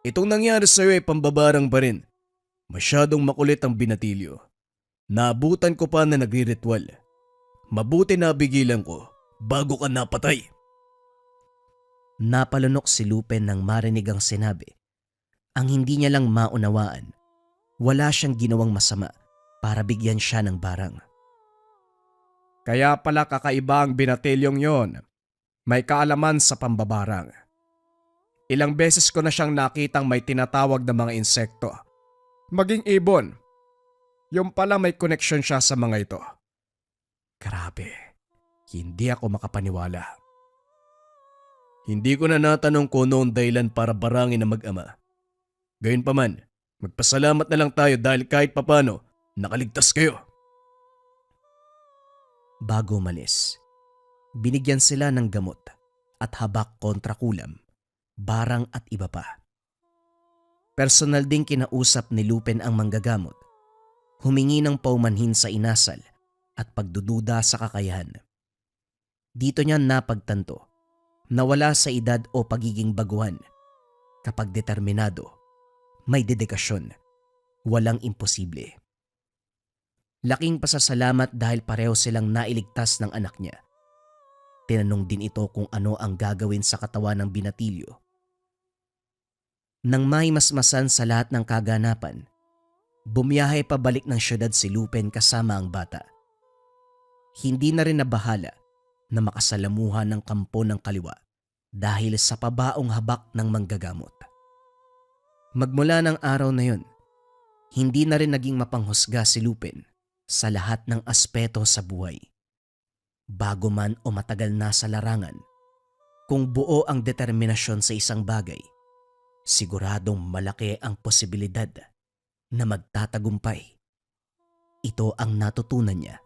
Itong nangyari sa'yo ay pambabarang pa rin. Masyadong makulit ang binatilyo. Naabutan ko pa na nagriritual. Mabuti na bigilan ko bago ka napatay. Napalunok si Lupin nang marinig ang sinabi. Ang hindi niya lang maunawaan, wala siyang ginawang masama para bigyan siya ng barang. Kaya pala kakaiba ang binatilyong yon. May kaalaman sa pambabarang. Ilang beses ko na siyang nakitang may tinatawag na mga insekto. Maging ibon. Yung pala may koneksyon siya sa mga ito. Grabe, hindi ako makapaniwala. Hindi ko na natanong kung noong dahilan para barangin na mag-ama. Gayunpaman, magpasalamat na lang tayo dahil kahit papano, nakaligtas kayo. Bago umalis, binigyan sila ng gamot at habak kontra kulam, barang at iba pa. Personal ding kinausap ni Lupin ang manggagamot, humingi ng paumanhin sa inasal at pagdududa sa kakayahan. Dito niya napagtanto na wala sa edad o pagiging baguhan. Kapag determinado, may dedikasyon, walang imposible. Laking pasasalamat dahil pareho silang nailigtas ng anak niya. Tinanong din ito kung ano ang gagawin sa katawan ng binatilyo. Nang may masmasan sa lahat ng kaganapan, bumiyahe pabalik ng syudad si Lupin kasama ang bata. Hindi na rin nabahala na makasalamuhan ng kampo ng kaliwa dahil sa pabaong habak ng manggagamot. Magmula ng araw na yun, hindi na rin naging mapanghusga si Lupin sa lahat ng aspeto sa buhay. Bago man o matagal na sa larangan, kung buo ang determinasyon sa isang bagay, siguradong malaki ang posibilidad na magtatagumpay. Ito ang natutunan niya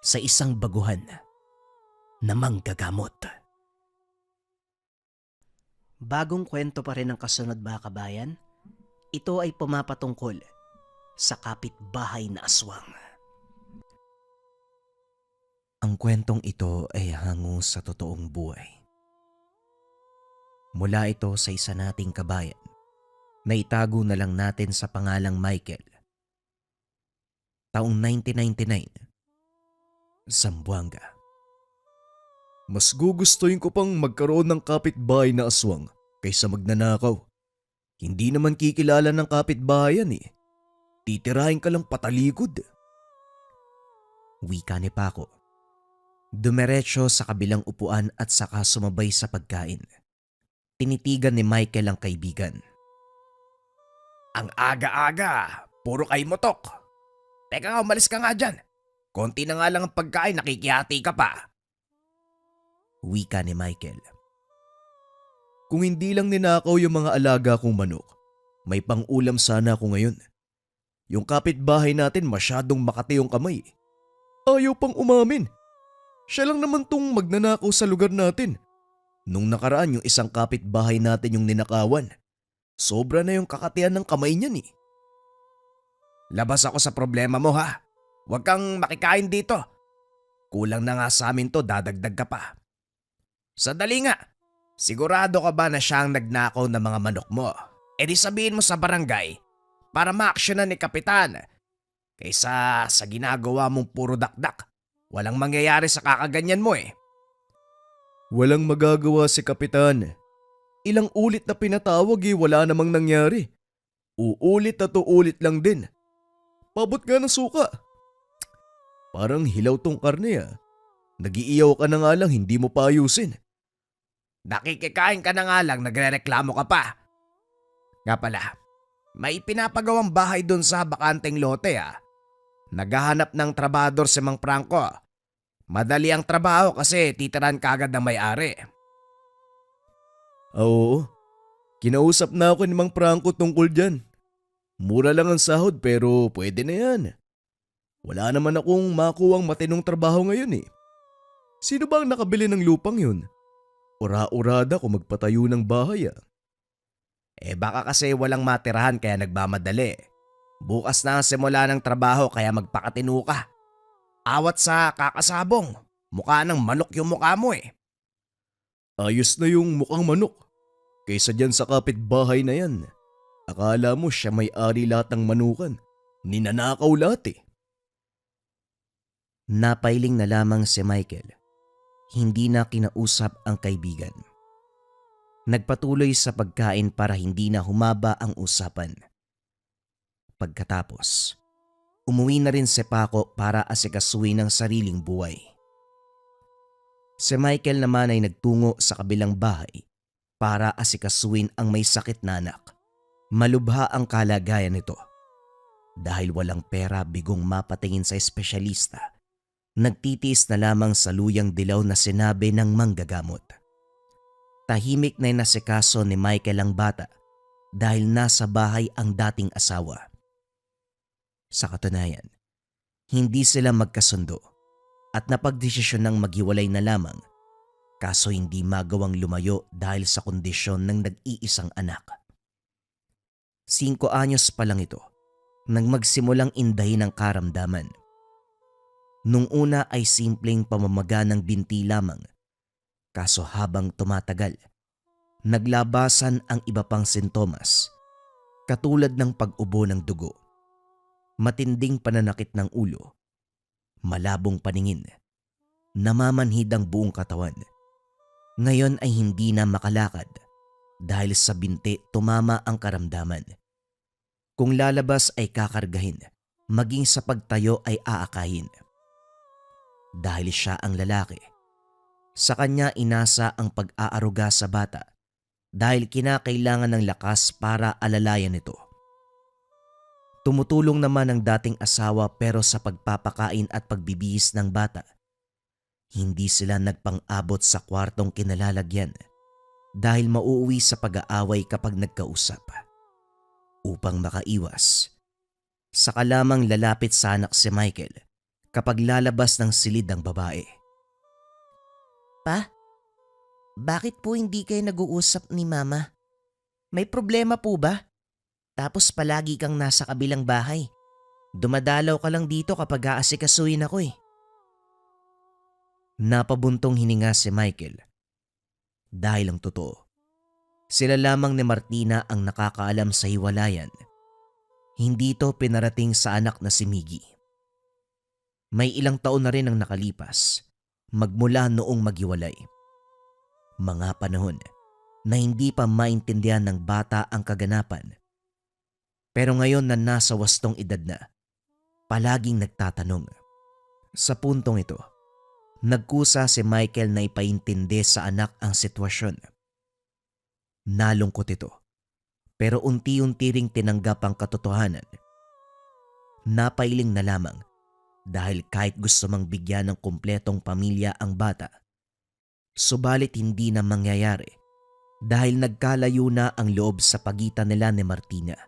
sa isang baguhan na manggagamot. Bagong kwento pa rin ang kasunod mga kabayan. Ito ay pumapatungkol sa kapitbahay na aswang. Ang kwentong ito ay hango sa totoong buhay. Mula ito sa isa nating kabayan na itago na lang natin sa pangalang Michael. Taong 1999, Zamboanga. Mas gugustuhin ko pang magkaroon ng kapitbahay na aswang kaysa magnanakaw. Hindi naman kikilala ng kapitbahayan eh. Titirahin ka lang patalikod. Wika ni Paco. Dumiretso sa kabilang upuan at saka sumabay sa pagkain. Tinitigan ni Michael ang kaibigan. Ang aga-aga, puro kay motok. Teka nga, umalis ka nga dyan. Konti na nga lang ang pagkain, nakikihati ka pa. Wika ni Michael. Kung hindi lang ninakaw yung mga alaga kong manok, may pang-ulam sana ako ngayon. Yung kapitbahay natin masyadong makati yung kamay. Ayaw pang umamin. Siya lang naman tong magnanakaw sa lugar natin. Nung nakaraan yung isang kapitbahay natin yung ninakawan. Sobra na yung kakatian ng kamay niyan eh. Labas ako sa problema mo ha. Huwag kang makikain dito. Kulang na nga sa amin to, dadagdag ka pa. Sandali nga, sigurado ka ba na siya ang nagnakaw ng mga manok mo? E di sabihin mo sa barangay para ma-actionan ni Kapitan. Kaysa sa ginagawa mong puro dakdak, walang mangyayari sa kakaganyan mo eh. Walang magagawa si Kapitan. Ilang ulit na pinatawag wala namang nangyari. Uulit at uulit lang din. Pabot nga ng suka. Parang hilaw tong karne Nagiiyaw ka na nga lang, hindi mo pa ayusin. Nakikikain ka na nga lang, nagrereklamo ka pa. Nga pala, may pinapagawang bahay dun sa bakanteng lote Naghahanap ng trabador si Mang Franco. Madali ang trabaho kasi titiran kagad ng may-ari. Oo, kinausap na ako ni Mang Franco tungkol dyan. Mura lang ang sahod pero pwede na yan. Wala naman akong makuwang matinong trabaho ngayon Sino ba ang nakabili ng lupang yun? Ura-urada kung magpatayo ng bahay Baka kasi walang matirahan kaya nagmamadali. Bukas na ang simula ng trabaho kaya magpakatino ka. Awat sa kakasabong, mukha ng manok yung mukha mo Ayos na yung mukhang manok. Kaysa dyan sa kapitbahay na yan. Akala mo siya may-ari lahat ng manukan. Ninanakaw lahat Napailing na lamang si Michael. Hindi na kinausap ang kaibigan. Nagpatuloy sa pagkain para hindi na humaba ang usapan. Pagkatapos, umuwi na rin si Paco para asikasuhin ang sariling buhay. Si Michael naman ay nagtungo sa kabilang bahay para asikasuhin ang may sakit na anak. Malubha ang kalagayan nito. Dahil walang pera bigong mapatingin sa espesyalista, nagtitiis na lamang sa luyang dilaw na sinabi ng manggagamot. Tahimik na inasikaso ni Michael ang bata dahil nasa bahay ang dating asawa. Sa katunayan, hindi sila magkasundo at napagdesisyon ng maghiwalay na lamang kaso hindi magawang lumayo dahil sa kondisyon ng nag-iisang anak. 5 anyos pa lang ito nang magsimulang indahin ang karamdaman. Nung una ay simpleng pamamaga ng binti lamang, kaso habang tumatagal, naglabasan ang iba pang sintomas, katulad ng pag-ubo ng dugo, matinding pananakit ng ulo, malabong paningin, namamanhid ang buong katawan. Ngayon ay hindi na makalakad dahil sa binti tumama ang karamdaman. Kung lalabas ay kakargahin, maging sa pagtayo ay aakahin. Dahil siya ang lalaki, sa kanya inasa ang pag-aaruga sa bata dahil kinakailangan ng lakas para alalayan ito. Tumutulong naman ang dating asawa pero sa pagpapakain at pagbibihis ng bata, hindi sila nagpang-abot sa kwartong kinalalagyan dahil mauuwi sa pag-aaway kapag nagkausap. Upang makaiwas, saka lamang lalapit sa anak si Michael kapag lalabas ng silid ang babae. Pa, bakit po hindi kayo nag-uusap ni Mama? May problema po ba? Tapos palagi kang nasa kabilang bahay. Dumadalaw ka lang dito kapag aasikasuhin ako Napabuntong hininga si Michael. Dahil ang totoo, sila lamang ni Martina ang nakakaalam sa hiwalayan. Hindi ito pinarating sa anak na si Miggy. May ilang taon na rin ang nakalipas magmula noong maghiwalay. Mga panahon na hindi pa maintindihan ng bata ang kaganapan. Pero ngayon na nasa wastong edad na, palaging nagtatanong. Sa puntong ito, nagkusa si Michael na ipaintindi sa anak ang sitwasyon. Nalungkot ito, pero unti-unti ring tinanggap ang katotohanan. Napailing na lamang dahil kahit gusto mang bigyan ng kumpletong pamilya ang bata, subalit hindi na mangyayari dahil nagkalayo na ang loob sa pagitan nila ni Martina.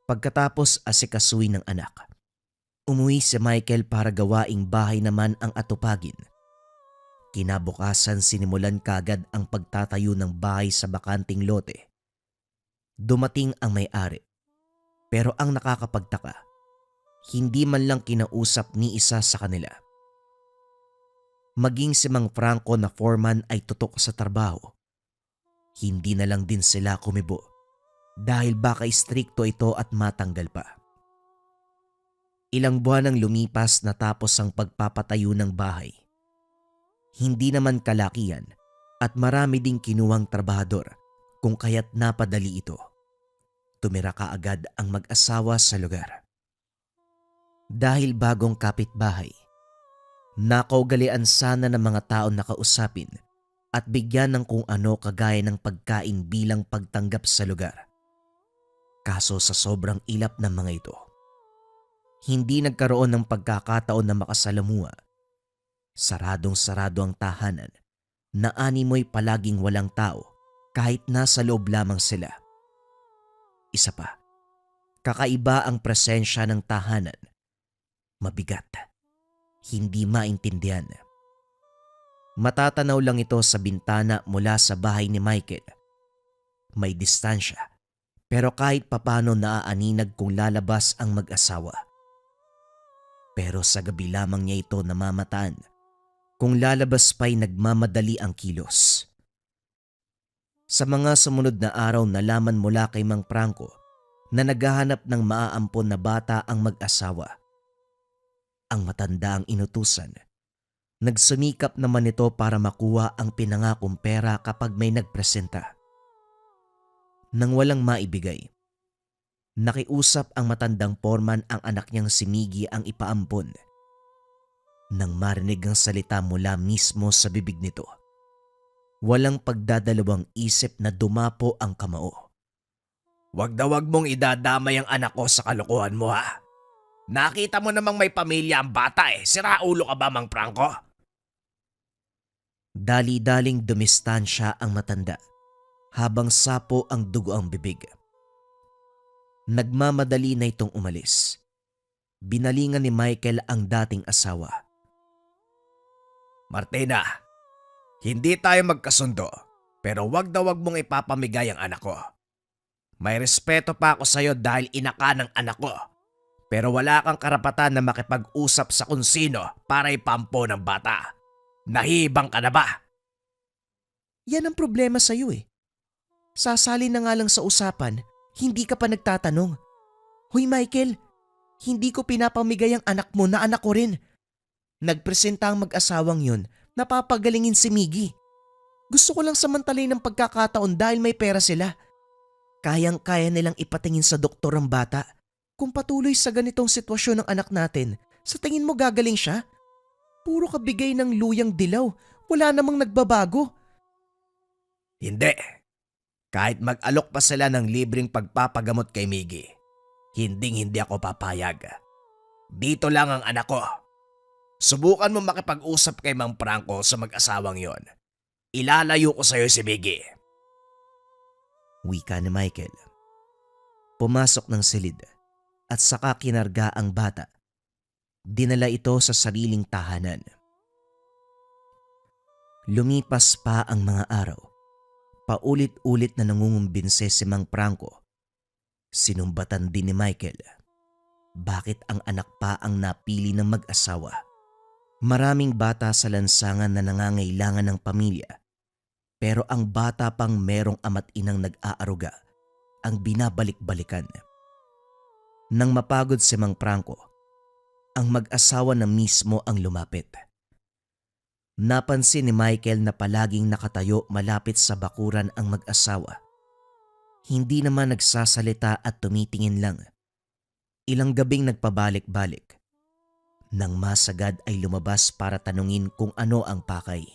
Pagkatapos asikasuhin ng anak, umuwi si Michael para gawaing bahay naman ang atupagin. Kinabukasan sinimulan kagad ang pagtatayo ng bahay sa bakanting lote. Dumating ang may-ari, pero ang nakakapagtaka, hindi man lang kinausap ni isa sa kanila. Maging si Mang Franco na foreman ay tutok sa trabaho. Hindi na lang din sila kumibo dahil baka istrikto ito at matanggal pa. Ilang buwan ang lumipas natapos ang pagpapatayo ng bahay. Hindi naman kalakihan At marami ding kinuwang trabahador kung kaya't napadali ito. Tumira kaagad ang mag-asawa sa lugar. Dahil bagong kapitbahay, nakaugalian sana ng mga taon na kausapin at bigyan ng kung ano kagaya ng pagkain bilang pagtanggap sa lugar. Kaso sa sobrang ilap ng mga ito, hindi nagkaroon ng pagkakataon na makasalamuha. Saradong-sarado ang tahanan na animoy palaging walang tao kahit nasa loob lamang sila. Isa pa, kakaiba ang presensya ng tahanan. Mabigat, hindi maintindihan. Matatanaw lang ito sa bintana mula sa bahay ni Michael. May distansya, pero kahit papano naaaninag kung lalabas ang mag-asawa. Pero sa gabi lamang niya ito namamataan. Kung lalabas pa'y nagmamadali ang kilos. Sa mga sumunod na araw nalaman mula kay Mang Franco na naghahanap ng maaampon na bata ang mag-asawa. Ang matanda ang inutusan. Nagsumikap naman ito para makuha ang pinangakong pera kapag may nagpresenta. Nang walang maibigay, nakiusap ang matandang foreman ang anak niyang si Miggy ang ipaampon. Nang marinig ang salita mula mismo sa bibig nito, walang pagdadalawang isip na dumapo ang kamao. Wag na wag mong idadamay ang anak ko sa kalokohan mo ha. Nakita mo namang may pamilya ang bata Siraulo ka ba, Mang Franco? Dali-daling dumistansya ang matanda habang sapo ang dugo ang bibig. Nagmamadali na itong umalis. Binalingan ni Michael ang dating asawa. Martina, hindi tayo magkasundo pero wag na wag mong ipapamigay ang anak ko. May respeto pa ako sa'yo dahil ina ka ng anak ko. Pero wala kang karapatan na makipag-usap sa kung sino para ipampo ng bata. Nahibang ka na ba? Yan ang problema sa'yo Sasali na nga lang sa usapan, hindi ka pa nagtatanong. Hoy Michael, hindi ko pinapamigay ang anak mo na anak ko rin. Nagpresenta ang mag-asawang yun, napapagalingin si Miggy. Gusto ko lang samantalay ng pagkakataon dahil may pera sila. Kayang-kaya nilang ipatingin sa doktor ang bata. Kung patuloy sa ganitong sitwasyon ng anak natin, sa tingin mo gagaling siya? Puro kabigay ng luyang dilaw, wala namang nagbabago. Hindi. Kahit mag-alok pa sila ng libreng pagpapagamot kay Miggy, hindi ako papayag. Dito lang ang anak ko. Subukan mo makipag-usap kay Mang Franco sa mag-asawang yon. Ilalayo ko sa'yo si Miggy. Wika ni Michael. Pumasok ng silid at saka kinarga ang bata. Dinala ito sa sariling tahanan. Lumipas pa ang mga araw. Paulit-ulit na nangungumbinse si Mang Franco. Sinumbatan din ni Michael. Bakit ang anak pa ang napili ng mag-asawa? Maraming bata sa lansangan na nangangailangan ng pamilya. Pero ang bata pang merong ama't inang nag-aaruga ang binabalik-balikan. Nang mapagod si Mang Franco, ang mag-asawa na mismo ang lumapit. Napansin ni Michael na palaging nakatayo malapit sa bakuran ang mag-asawa. Hindi naman nagsasalita at tumitingin lang. Ilang gabing nagpabalik-balik. Nang masagad ay lumabas para tanungin kung ano ang pakay.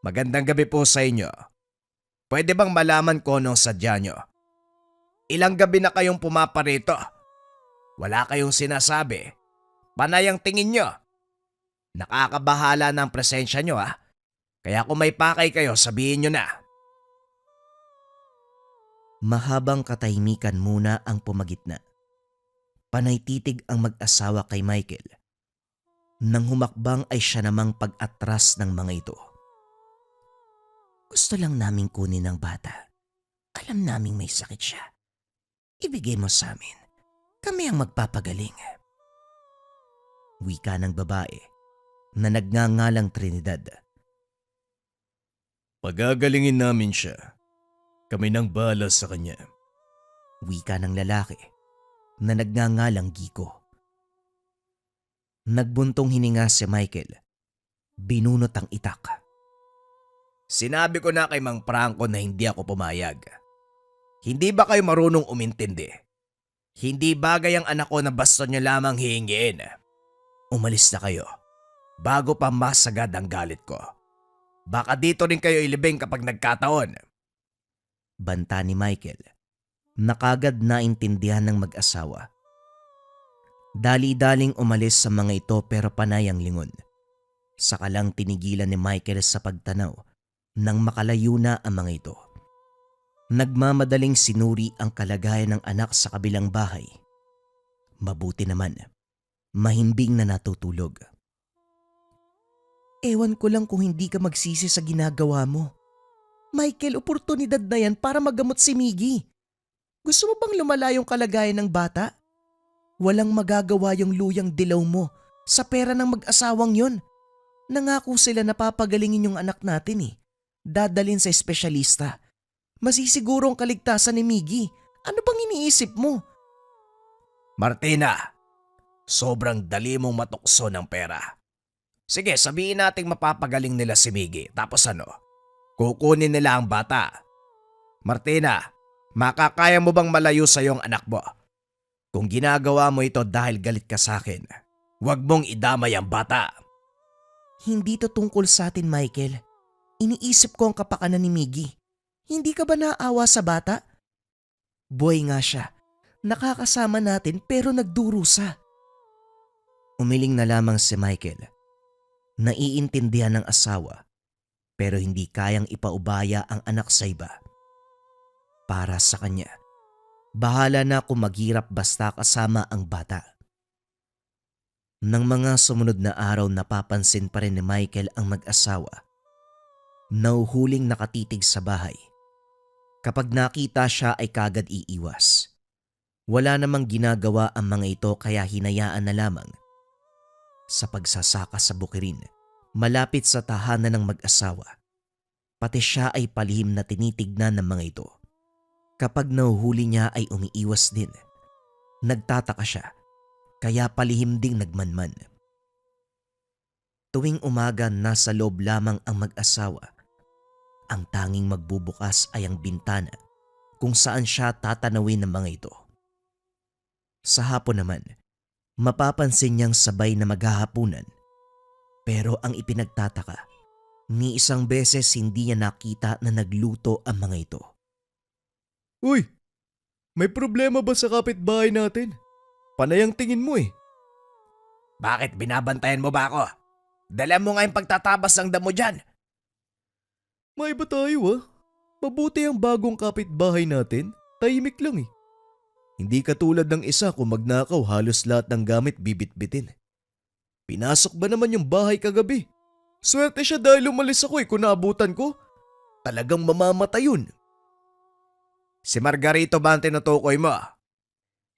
Magandang gabi po sa inyo. Pwede bang malaman ko anong sadya nyo? Ilang gabi na kayong pumaparito. Wala kayong sinasabi. Panay ang tingin nyo. Nakakabahala ng presensya nyo Kaya kung may pakay kayo, sabihin nyo na. Mahabang katahimikan muna ang pumagitna. Panay titig ang mag-asawa kay Michael. Nang humakbang ay siya namang pag-atras ng mga ito. Gusto lang naming kunin ang bata. Alam naming may sakit siya. Ibigay mo sa amin. Kami ang magpapagaling. Wika ng babae na nagngangalang Trinidad. Pagagalingin namin siya. Kami nang bahala sa kanya. Wika ng lalaki na nagngangalang Giko. Nagbuntong hininga si Michael. Binunot ang itak. Sinabi ko na kay Mang Franco na hindi ako pumayag. Hindi ba kayo marunong umintindi? Hindi bagay ang anak ko na baston niyo lamang hihingiin. Umalis na kayo bago pa masagad ang galit ko. Baka dito rin kayo ilibing kapag nagkataon. Banta ni Michael na kagad naintindihan ng mag-asawa. Dali-daling umalis sa mga ito pero panay ang lingon. Saka lang tinigilan ni Michael sa pagtanaw nang makalayo na ang mga ito. Nagmamadaling sinuri ang kalagayan ng anak sa kabilang bahay. Mabuti naman, mahimbing na natutulog. Ewan ko lang kung hindi ka magsisi sa ginagawa mo. Michael, oportunidad na yan para magamot si Miggy. Gusto mo bang lumala yung kalagayan ng bata? Walang magagawa yung luyang dilaw mo sa pera ng mag-asawang yon. Nangako sila na papagalingin yung anak natin eh. Dadalin sa espesyalista. Masisiguro ang kaligtasan ni Miggy. Ano bang iniisip mo? Martina, sobrang dali mong matukso ng pera. Sige, sabihin nating mapapagaling nila si Miggy. Tapos ano? Kukunin nila ang bata. Martina, makakaya mo bang malayo sa iyong anak mo? Kung ginagawa mo ito dahil galit ka sa akin, huwag mong idamay ang bata. Hindi to tungkol sa atin, Michael. Iniisip ko ang kapakanan ni Miggy. Hindi ka ba naawa sa bata? Boy nga siya. Nakakasama natin pero nagdurusa. Umiling na lamang si Michael. Naiintindihan ng asawa pero hindi kayang ipaubaya ang anak sa iba. Para sa kanya, bahala na kung maghirap basta kasama ang bata. Nang mga sumunod na araw napapansin pa rin ni Michael ang mag-asawa. Nauhuling nakatitig sa bahay. Kapag nakita siya ay kagad iiwas. Wala namang ginagawa ang mga ito kaya hinayaan na lamang. Sa pagsasaka sa bukirin, malapit sa tahanan ng mag-asawa, pati siya ay palihim na tinitignan ng mga ito. Kapag nahuhuli niya ay umiiwas din. Nagtataka siya, kaya palihim ding nagmanman. Tuwing umaga nasa loob lamang ang mag-asawa. Ang tanging magbubukas ay ang bintana kung saan siya tatanawin ng mga ito. Sa hapon naman, mapapansin niyang sabay na maghahapunan. Pero ang ipinagtataka, ni isang beses hindi niya nakita na nagluto ang mga ito. Uy, may problema ba sa kapitbahay natin? Panay ang tingin mo eh. Bakit binabantayan mo ba ako? Dala mo nga yung pagtatabas ng damo dyan. May ba tayo ah? Mabuti ang bagong kapitbahay natin. Tahimik lang eh. Hindi katulad ng isa kung magnakaw halos lahat ng gamit bibit-bitin. Pinasok ba naman yung bahay kagabi? Swerte siya dahil umalis ako eh kung naabutan ko. Talagang mamamatay yun. Si Margarito ba ang tinutukoy mo?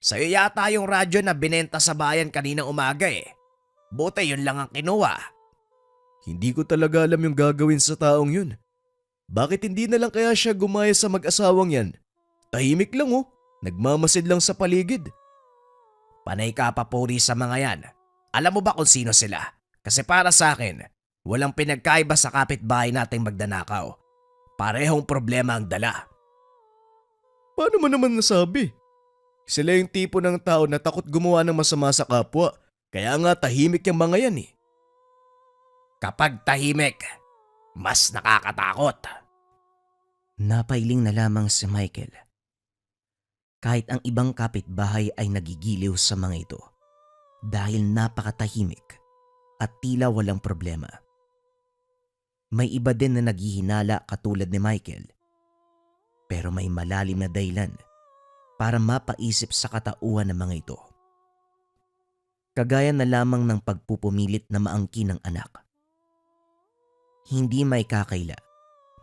Sa'yo yata yung radyo na binenta sa bayan kaninang umaga eh. Buti yun lang ang kinuha. Hindi ko talaga alam yung gagawin sa taong yun. Bakit hindi na lang kaya siya gumaya sa mag-asawang yan? Tahimik lang oh. Nagmamasid lang sa paligid. Panay ka papuri sa mga yan. Alam mo ba kung sino sila? Kasi para sa akin, walang pinagkaiba sa kapitbahay nating magdanakaw. Parehong problema ang dala. Paano mo naman nasabi? Sila yung tipo ng tao na takot gumawa ng masama sa kapwa. Kaya nga tahimik yung mga yan eh. Kapag tahimik, mas nakakatakot. Napailing na lamang si Michael. Kahit ang ibang kapitbahay ay nagigiliw sa mga ito dahil napakatahimik at tila walang problema. May iba din na naghihinala katulad ni Michael pero may malalim na dahilan para mapaisip sa katauhan ng mga ito. Kagaya na lamang ng pagpupumilit na maangkin ng anak. Hindi may kakaila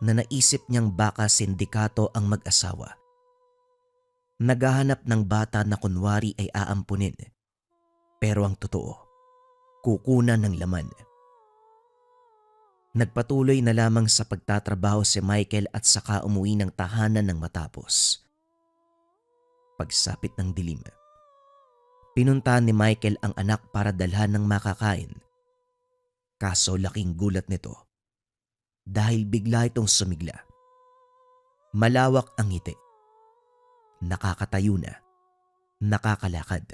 na naisip niyang baka sindikato ang mag-asawa. Naghahanap ng bata na kunwari ay aampunin. Pero ang totoo, kukunan ng laman. Nagpatuloy na lamang sa pagtatrabaho si Michael at saka umuwi ng tahanan ng matapos. Pagsapit ng dilim, pinuntahan ni Michael ang anak para dalhan ng makakain. Kaso laking gulat nito dahil bigla itong sumigla. Malawak ang ngiti. Nakakatayo na. Nakakalakad.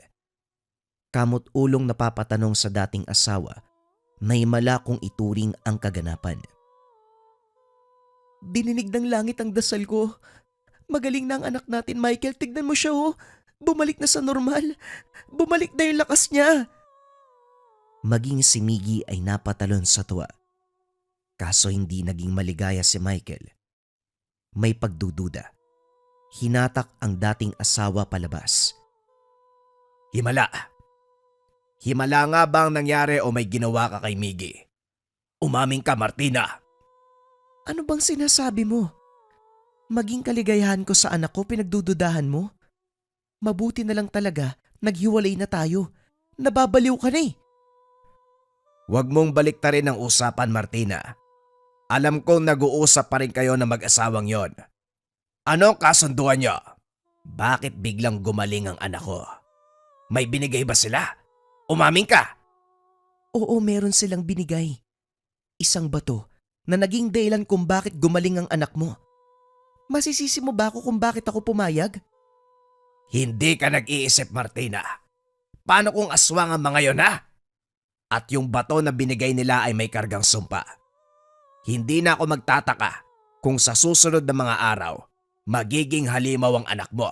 Kamot ulong napapatanong sa dating asawa na himala kung ituring ang kaganapan. Dininig ng langit ang dasal ko. Magaling na ang anak natin, Michael. Tignan mo siya, oh. Bumalik na sa normal. Bumalik na yung lakas niya. Maging si Miggy ay napatalon sa tuwa. Kaso hindi naging maligaya si Michael. May pagdududa. Hinatak ang dating asawa palabas. Himala. Himala nga ba ang nangyari o may ginawa ka kay Miggy? Umaming ka, Martina. Ano bang sinasabi mo? Maging kaligayahan ko sa anak ko pinagdududahan mo? Mabuti na lang talaga, naghiwalay na tayo. Nababaliw ka na eh. Huwag mong baliktarin ang usapan, Martina. Alam kong nag-uusap pa rin kayo na mag-asawang yon. Anong kasunduan niyo? Bakit biglang gumaling ang anak ko? May binigay ba sila? Umaming ka! Oo, meron silang binigay. Isang bato na naging dahilan kung bakit gumaling ang anak mo. Masisisi mo ba ako kung bakit ako pumayag? Hindi ka nag-iisip, Martina. Paano kung aswang ang mga yon, ha? At yung bato na binigay nila ay may kargang sumpa. Hindi na ako magtataka kung sa susunod na mga araw, magiging halimaw ang anak mo.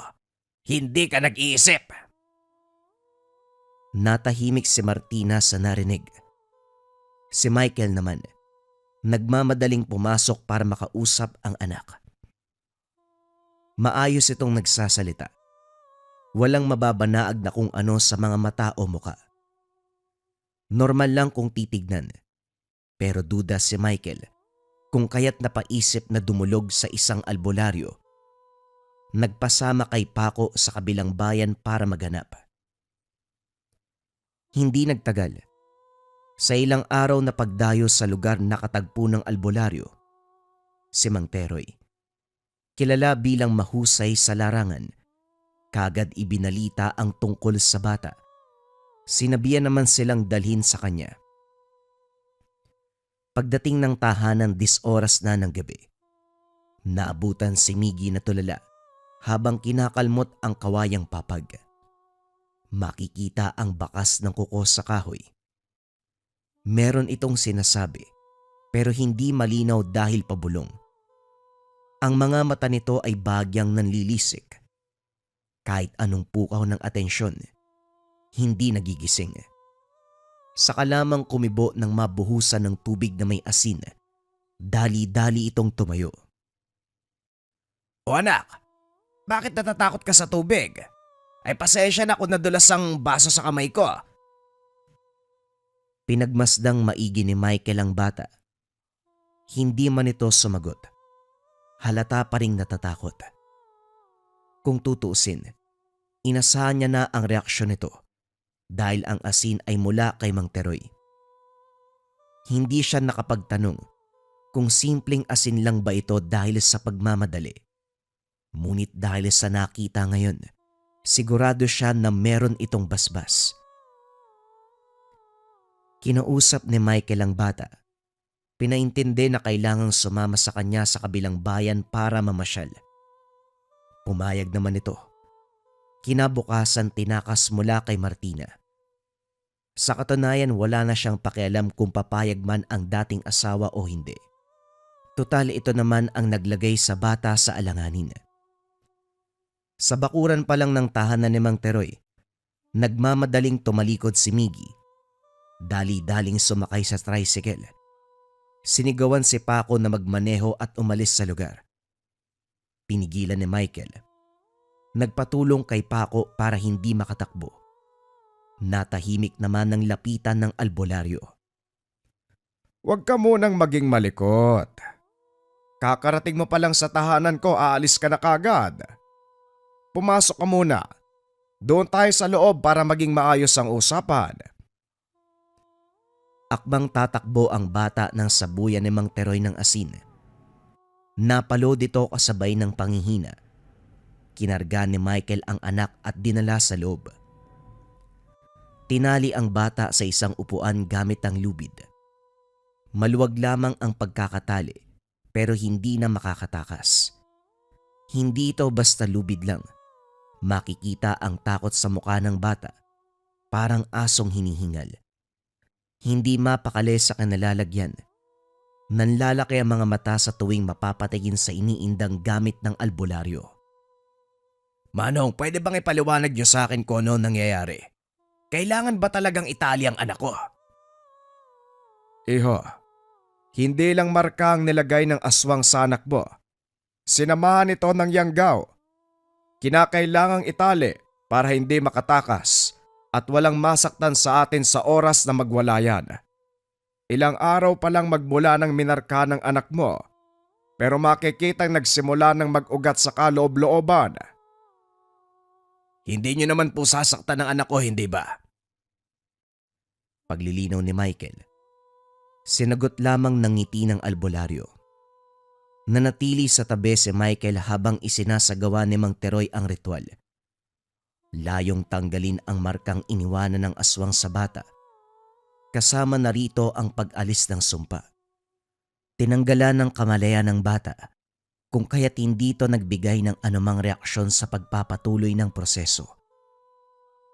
Hindi ka nag-iisip. Natahimik si Martina sa narinig. Si Michael naman, nagmamadaling pumasok para makausap ang anak. Maayos itong nagsasalita. Walang mababanaag na kung ano sa mga mata o muka. Normal lang kung titignan. Pero duda si Michael kung kaya't napaisip na dumulog sa isang albularyo. Nagpasama kay Paco sa kabilang bayan para maghanap. Hindi nagtagal. Sa ilang araw na pagdayo sa lugar nakatagpo ng albularyo, si Mang Teroy, kilala bilang mahusay sa larangan, kagad ibinalita ang tungkol sa bata. Sinabihan naman silang dalhin sa kanya. Pagdating ng tahanan 10 oras na ng gabi, naabutan si Miggy na tulala habang kinakalmot ang kawayang papag. Makikita ang bakas ng kuko sa kahoy. Meron itong sinasabi pero hindi malinaw dahil pabulong. Ang mga mata nito ay bagyang nanlilisik. Kahit anong pukaw ng atensyon, hindi nagigising. Saka lamang kumibo ng mabuhusan ng tubig na may asin, dali-dali itong tumayo. O anak, bakit natatakot ka sa tubig? Ay pasensya na kung nadulas ang baso sa kamay ko. Pinagmasdang maigi ni Michael ang bata. Hindi man ito sumagot. Halata pa ring natatakot. Kung tutuusin, inasahan niya na ang reaksyon nito dahil ang asin ay mula kay Mang Teroy. Hindi siya nakapagtanong kung simpleng asin lang ba ito dahil sa pagmamadali. Ngunit dahil sa nakita ngayon, sigurado siya na meron itong basbas. Kinausap ni Michael ang bata. Pinaintindi na kailangang sumama sa kanya sa kabilang bayan para mamasyal. Pumayag naman ito. Kinabukasan tinakas mula kay Martina. Sa katunayan wala na siyang pakialam kung papayag man ang dating asawa o hindi. Tutal ito naman ang naglagay sa bata sa alanganin. Sa bakuran pa lang ng tahanan ni Mang Teroy, nagmamadaling tumalikod si Miggy. Dali-daling sumakay sa tricycle. Sinigawan si Paco na magmaneho at umalis sa lugar. Pinigilan ni Michael. Nagpatulong kay Paco para hindi makatakbo. Natahimik naman ng lapitan ng albularyo. Huwag ka munang maging malikot. Kakarating mo pa lang sa tahanan ko, aalis ka na kagad. Pumasok ka muna. Doon tayo sa loob para maging maayos ang usapan. Akbang tatakbo ang bata ng sabuyan ni Mang Teroy ng asin. Napalo dito kasabay ng panghihina. Kinarga ni Michael ang anak at dinala sa loob. Tinali ang bata sa isang upuan gamit ang lubid. Maluwag lamang ang pagkakatali pero hindi na makakatakas. Hindi ito basta lubid lang. Makikita ang takot sa mukha ng bata, parang asong hinihingal. Hindi mapakali sa kanalalagyan. Nanlalaki ang mga mata sa tuwing mapapatingin sa iniindang gamit ng albularyo. Manong, pwede bang ipaliwanag niyo sa akin kung ano nangyayari? Kailangan ba talagang itali ang anak ko? Iho, hindi lang marka ang nilagay ng aswang sa anak mo. Sinamahan ito ng yanggaw. Kinakailangang itali para hindi makatakas at walang masaktan sa atin sa oras na magwalayan. Ilang araw pa lang magmula ng minarka ng anak mo, pero makikitang nagsimula ng mag-ugat sa kaloob-looban. Hindi niyo naman po sasaktan ng anak ko, hindi ba? Paglilinaw ni Michael, sinagot lamang ng ngiti ng albularyo. Nanatili sa tabi si Michael habang isinasagawa ni Mang Teroy ang ritual. Layong tanggalin ang markang iniwanan ng aswang sa bata. Kasama na rito ang pag-alis ng sumpa. Tinanggalan ng kamalayan ng bata, kung kaya't hindi ito nagbigay ng anumang reaksyon sa pagpapatuloy ng proseso.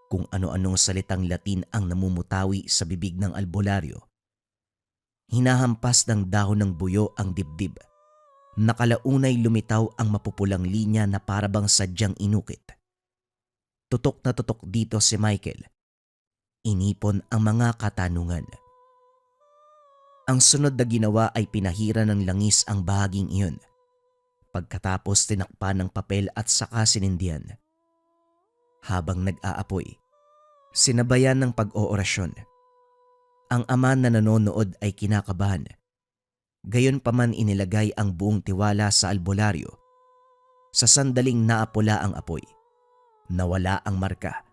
Kung ano-anong salitang Latin ang namumutawi sa bibig ng albularyo. Hinahampas ng dahon ng buyo ang dibdib. Nakalaunay lumitaw ang mapupulang linya na parabang sadyang inukit. Tutok na tutok dito si Michael. Inipon ang mga katanungan. Ang sunod na ginawa ay pinahira ng langis ang bahaging iyon. Pagkatapos tinakpan ng papel at saka sinindihan. Habang nag-aapoy, sinabayan ng pag-oorasyon. Ang ama na nanonood ay kinakabahan. Gayon pa man inilagay ang buong tiwala sa albularyo. Sa sandaling naapula ang apoy, nawala ang marka,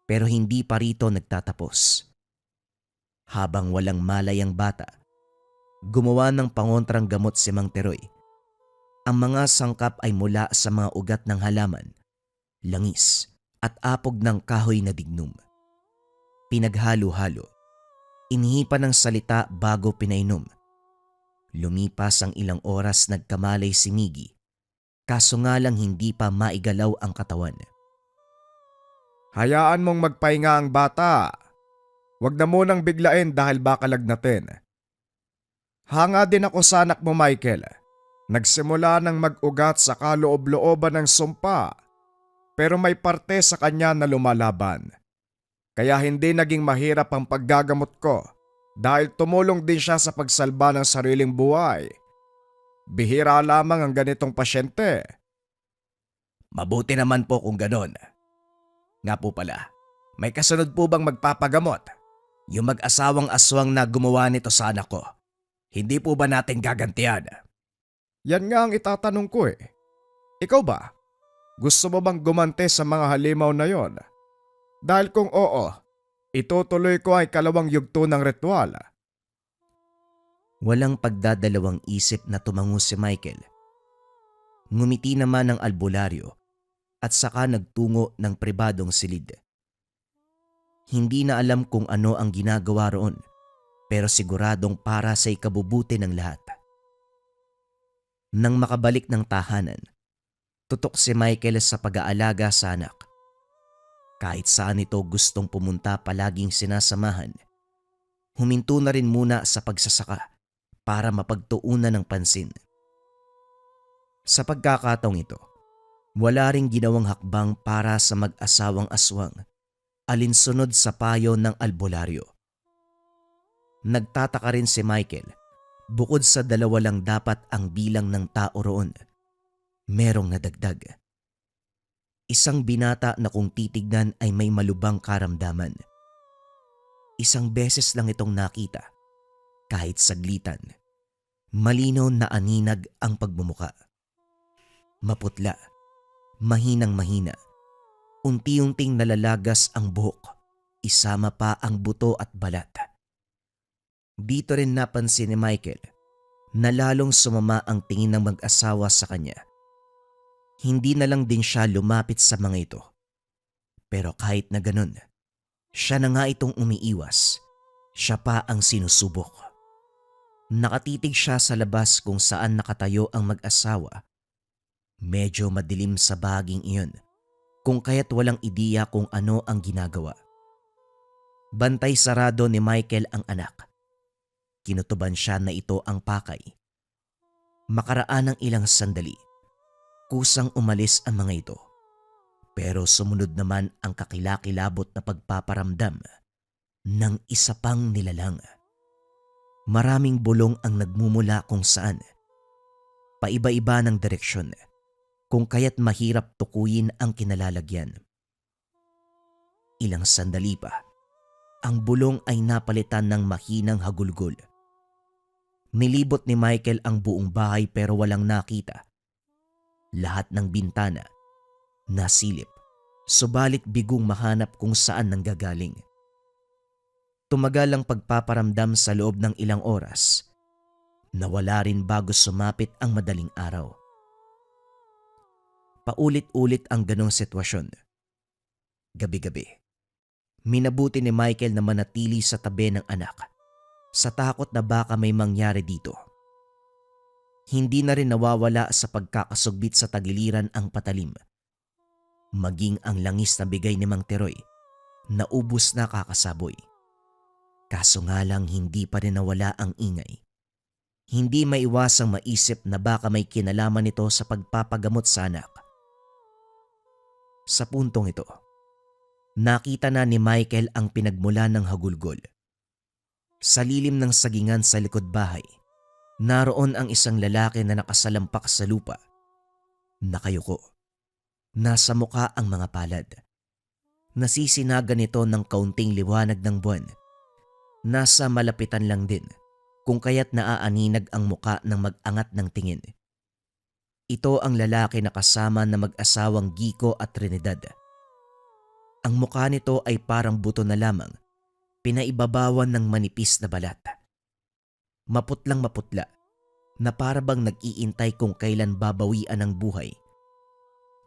pero hindi pa rito nagtatapos. Habang walang malay ang bata, gumawa ng pangontrang gamot si Mang Teroy. Ang mga sangkap ay mula sa mga ugat ng halaman, langis at apog ng kahoy na dignum. Pinaghalo-halo, inihipan ng salita bago pinainom. Lumipas ang ilang oras, nagkamalay si Miggy, kaso nga lang hindi pa maigalaw ang katawan. Hayaan mong magpahinga ang bata. Huwag na munang biglain dahil baka lagnatin. Hanga din ako sa anak mo, Michael. Nagsimula ng mag-ugat sa kaloob-looban ng sumpa, pero may parte sa kanya na lumalaban. Kaya hindi naging mahirap ang paggagamot ko dahil tumulong din siya sa pagsalba ng sariling buhay. Bihira lamang ang ganitong pasyente. Mabuti naman po kung ganon. Nga po pala, may kasunod po bang magpapagamot? Yung mag-asawang aswang na gumawa nito sa anak ko. Hindi po ba natin gagantihan? Yan nga ang itatanong ko eh. Ikaw ba? Gusto mo bang gumante sa mga halimaw na yon? Dahil kung oo, itutuloy ko ay kalawang yugto ng ritual. Walang pagdadalawang isip na tumango si Michael. Ngumiti naman ang albularyo at saka nagtungo ng pribadong silid. Hindi na alam kung ano ang ginagawa roon, pero siguradong para sa ikabubuti ng lahat. Nang makabalik ng tahanan, tutok si Michael sa pag-aalaga sa anak. Kahit saan ito gustong pumunta, palaging sinasamahan. Huminto na rin muna sa pagsasaka para mapagtuunan ng pansin. Sa pagkakataong ito, wala ring ginawang hakbang para sa mag-asawang aswang, alinsunod sa payo ng albularyo. Nagtataka rin si Michael, bukod sa 2 lang dapat ang bilang ng tao roon, merong nadagdag. Isang binata na kung titignan ay may malubhang karamdaman. Isang beses lang itong nakita, kahit saglitan. Malinaw na aninag ang pagmumuka. Maputla, mahinang-mahina. Unti-unting nalalagas ang buhok, isama pa ang buto at balat. Dito rin napansin ni Michael na lalong sumama ang tingin ng mag-asawa sa kanya. Hindi na lang din siya lumapit sa mga ito. Pero kahit na ganun, siya na nga itong umiiwas. Siya pa ang sinusubok. Nakatitig siya sa labas kung saan nakatayo ang mag-asawa. Medyo madilim sa bahaging iyon, kung kaya't walang ideya kung ano ang ginagawa. Bantay sarado ni Michael ang anak. Kinutuban siya na ito ang pakay. Makaraan ng ilang sandali, kusang umalis ang mga ito. Pero sumunod naman ang kakilakilabot na pagpaparamdam ng isa pang nilalang. Maraming bulong ang nagmumula kung saan. Paiba-iba ng direksyon, kung kaya't mahirap tukuyin ang kinalalagyan. Ilang sandali pa, ang bulong ay napalitan ng mahinang hagulgol. Nilibot ni Michael ang buong bahay pero walang nakita. Lahat ng bintana nasilip, subalit bigong mahanap kung saan nanggagaling. Tumagal ang pagpaparamdam sa loob ng ilang oras. Nawala rin bago sumapit ang madaling araw. Paulit-ulit ang ganong sitwasyon. Gabi-gabi, minabuti ni Michael na manatili sa tabi ng anak sa takot na baka may mangyari dito. Hindi na rin nawawala sa pagkakasugbit sa tagiliran ang patalim. Maging ang langis na bigay ni Mang Teroy, naubos na kakasaboy. Kaso nga lang hindi pa rin nawala ang ingay. Hindi maiwasang maisip na baka may kinalaman nito sa pagpapagamot sa anak. Sa puntong ito, nakita na ni Michael ang pinagmula ng hagulgol. Sa lilim ng sagingan sa likod bahay, naroon ang isang lalaki na nakasalampak sa lupa. Nakayuko. Nasa muka ang mga palad. Nasisinaga nito ng kaunting liwanag ng buwan. Nasa malapitan lang din, kung kaya't naaaninag ang muka ng mag-angat ng tingin. Ito ang lalaki na kasama na mag-asawang Gico at Trinidad. Ang mukha nito ay parang buto na lamang, pinaibabawan ng manipis na balat. Maputlang maputla, na parabang nag-iintay kung kailan babawian ang buhay.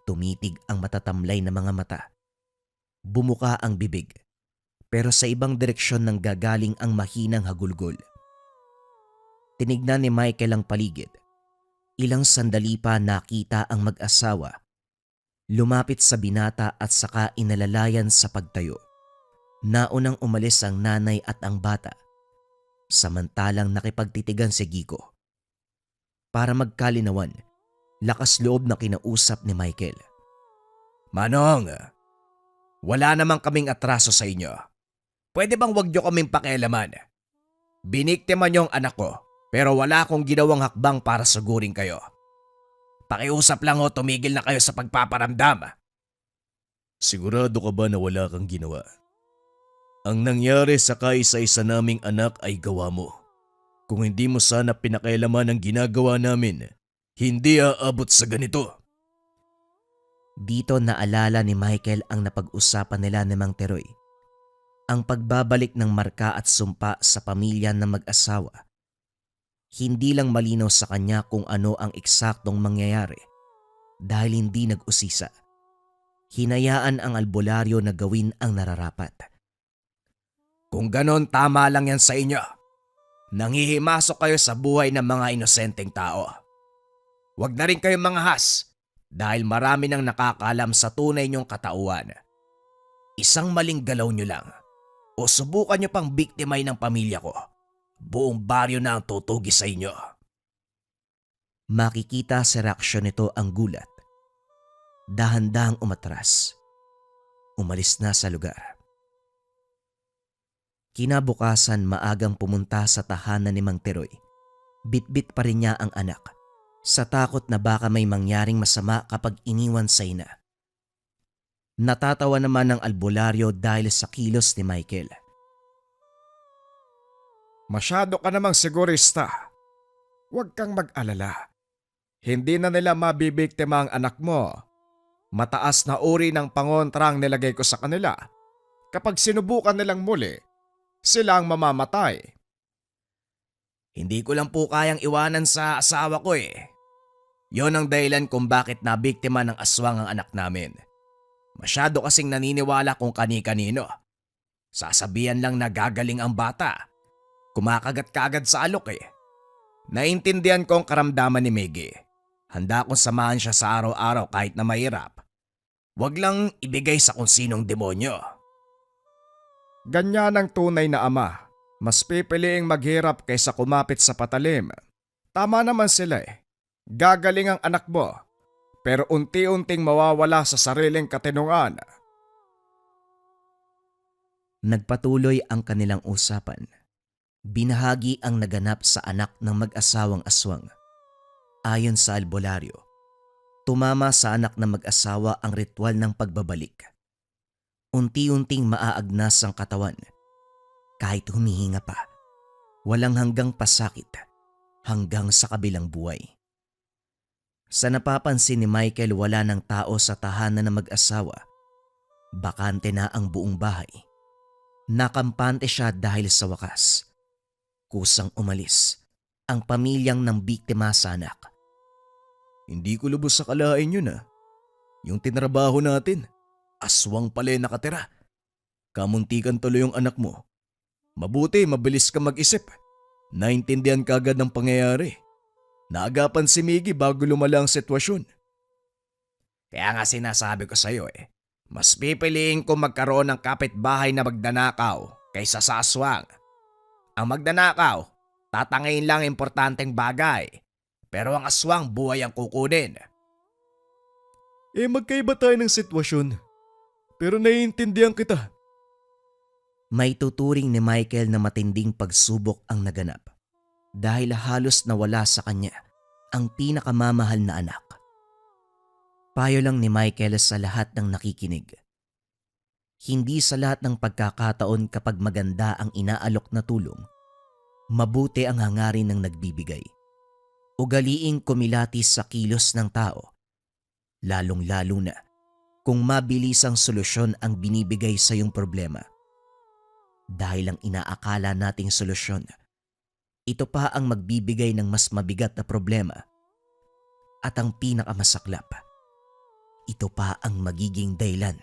Tumitig ang matatamlay na mga mata. Bumuka ang bibig, pero sa ibang direksyon nang gagaling ang mahinang hagulgol. Tinignan ni Michael ang paligid. Ilang sandali pa nakita ang mag-asawa. Lumapit sa binata at saka inalalayan sa pagtayo. Naunang umalis ang nanay at ang bata, samantalang nakipagtitigan si Gico. Para magkalinawan, lakas loob na kinausap ni Michael. Manong, wala namang kaming atraso sa inyo. Pwede bang wag nyo kaming pakialaman? Biniktima nyo ang anak ko, pero wala akong ginawang hakbang para sugurin kayo. Pakiusap lang o tumigil na kayo sa pagpaparamdam. Sigurado ka ba na wala kang ginawa? Ang nangyari sa kaisa-isa naming anak ay gawa mo. Kung hindi mo sana pinakialaman ang ginagawa namin, hindi aabot sa ganito. Dito naalala ni Michael ang napag-usapan nila ni Mang Teroy. Ang pagbabalik ng marka at sumpa sa pamilya ng mag-asawa. Hindi lang malinaw sa kanya kung ano ang eksaktong mangyayari dahil hindi nag-usisa. Hinayaan ang albularyo na gawin ang nararapat. Kung ganon, tama lang yan sa inyo. Nanghihimasok kayo sa buhay ng mga inosenteng tao. Huwag na rin kayong manghas dahil marami nang nakakalam sa tunay niyong katauhan. Isang maling galaw niyo lang o subukan niyo pang biktimay ng pamilya ko. Buong baryo na ang tutugi sa inyo. Makikita sa reaksyon nito ang gulat. Dahan-dahang umatras. Umalis na sa lugar. Kinabukasan maagang pumunta sa tahanan ni Mang Teroy. Bitbit pa rin niya ang anak, sa takot na baka may mangyaring masama kapag iniwan sa ina. Natatawa naman ang albularyo dahil sa kilos ni Michael. Masyado ka namang sigurista. Huwag kang mag-alala. Hindi na nila mabibiktima ang anak mo. Mataas na uri ng pangontrang nilagay ko sa kanila. Kapag sinubukan nilang muli, sila ang mamamatay. Hindi ko lang po kayang iwanan sa asawa ko eh. Yon ang dahilan kung bakit nabiktima ng aswang ang anak namin. Masyado kasing naniniwala kung kani-kanino. Sasabihan lang na gagaling ang bata. Kumakagat-kagad sa alok eh. Naintindihan ko ang karamdaman ni Miggy. Handa akong samahan siya sa araw-araw kahit na mahirap. Huwag lang ibigay sa kung sinong demonyo. Ganyan ang tunay na ama. Mas pipiliing maghirap kaysa kumapit sa patalim. Tama naman sila eh. Gagaling ang anak mo. Pero unti-unting mawawala sa sariling katinungan. Nagpatuloy ang kanilang usapan. Binahagi ang naganap sa anak ng mag-asawang aswang. Ayon sa albularyo, tumama sa anak ng mag-asawa ang ritual ng pagbabalik. Unti-unting maaagnas ang katawan. Kahit humihinga pa, walang hanggang pasakit hanggang sa kabilang buhay. Sa napapansin ni Michael, wala ng tao sa tahanan ng mag-asawa. Bakante na ang buong bahay. Nakampante siya dahil sa wakas. Kusang umalis ang pamilyang ng biktima sa anak. Hindi ko lubos sa kalain yun Yung tinrabaho natin, aswang pala yung nakatira. Kamuntikan tuloy yung anak mo. Mabuti, mabilis ka mag-isip. Naintindihan ka agad ng pangyayari. Naagapan si Miggy bago lumala ang sitwasyon. Kaya nga sinasabi ko sa'yo mas pipiliin ko magkaroon ng kapitbahay na magdanakaw kaysa sa aswang. Ang magdanakaw, tatangayin lang importanteng bagay. Pero ang aswang buhay ang kukunin. Magkaiba tayo ng sitwasyon. Pero naiintindihan kita. May tuturing ni Michael na matinding pagsubok ang naganap dahil halos nawala sa kanya ang pinakamamahal na anak. Payo lang ni Michael sa lahat ng nakikinig. Hindi sa lahat ng pagkakataon kapag maganda ang inaalok na tulong, mabuti ang hangarin ng nagbibigay. Ugaliing kumilatis sa kilos ng tao, lalong-lalo na kung mabilis ang solusyon ang binibigay sa iyong problema. Dahil ang inaakala nating solusyon, ito pa ang magbibigay ng mas mabigat na problema. At ang pinakamasaklap, ito pa ang magiging dahilan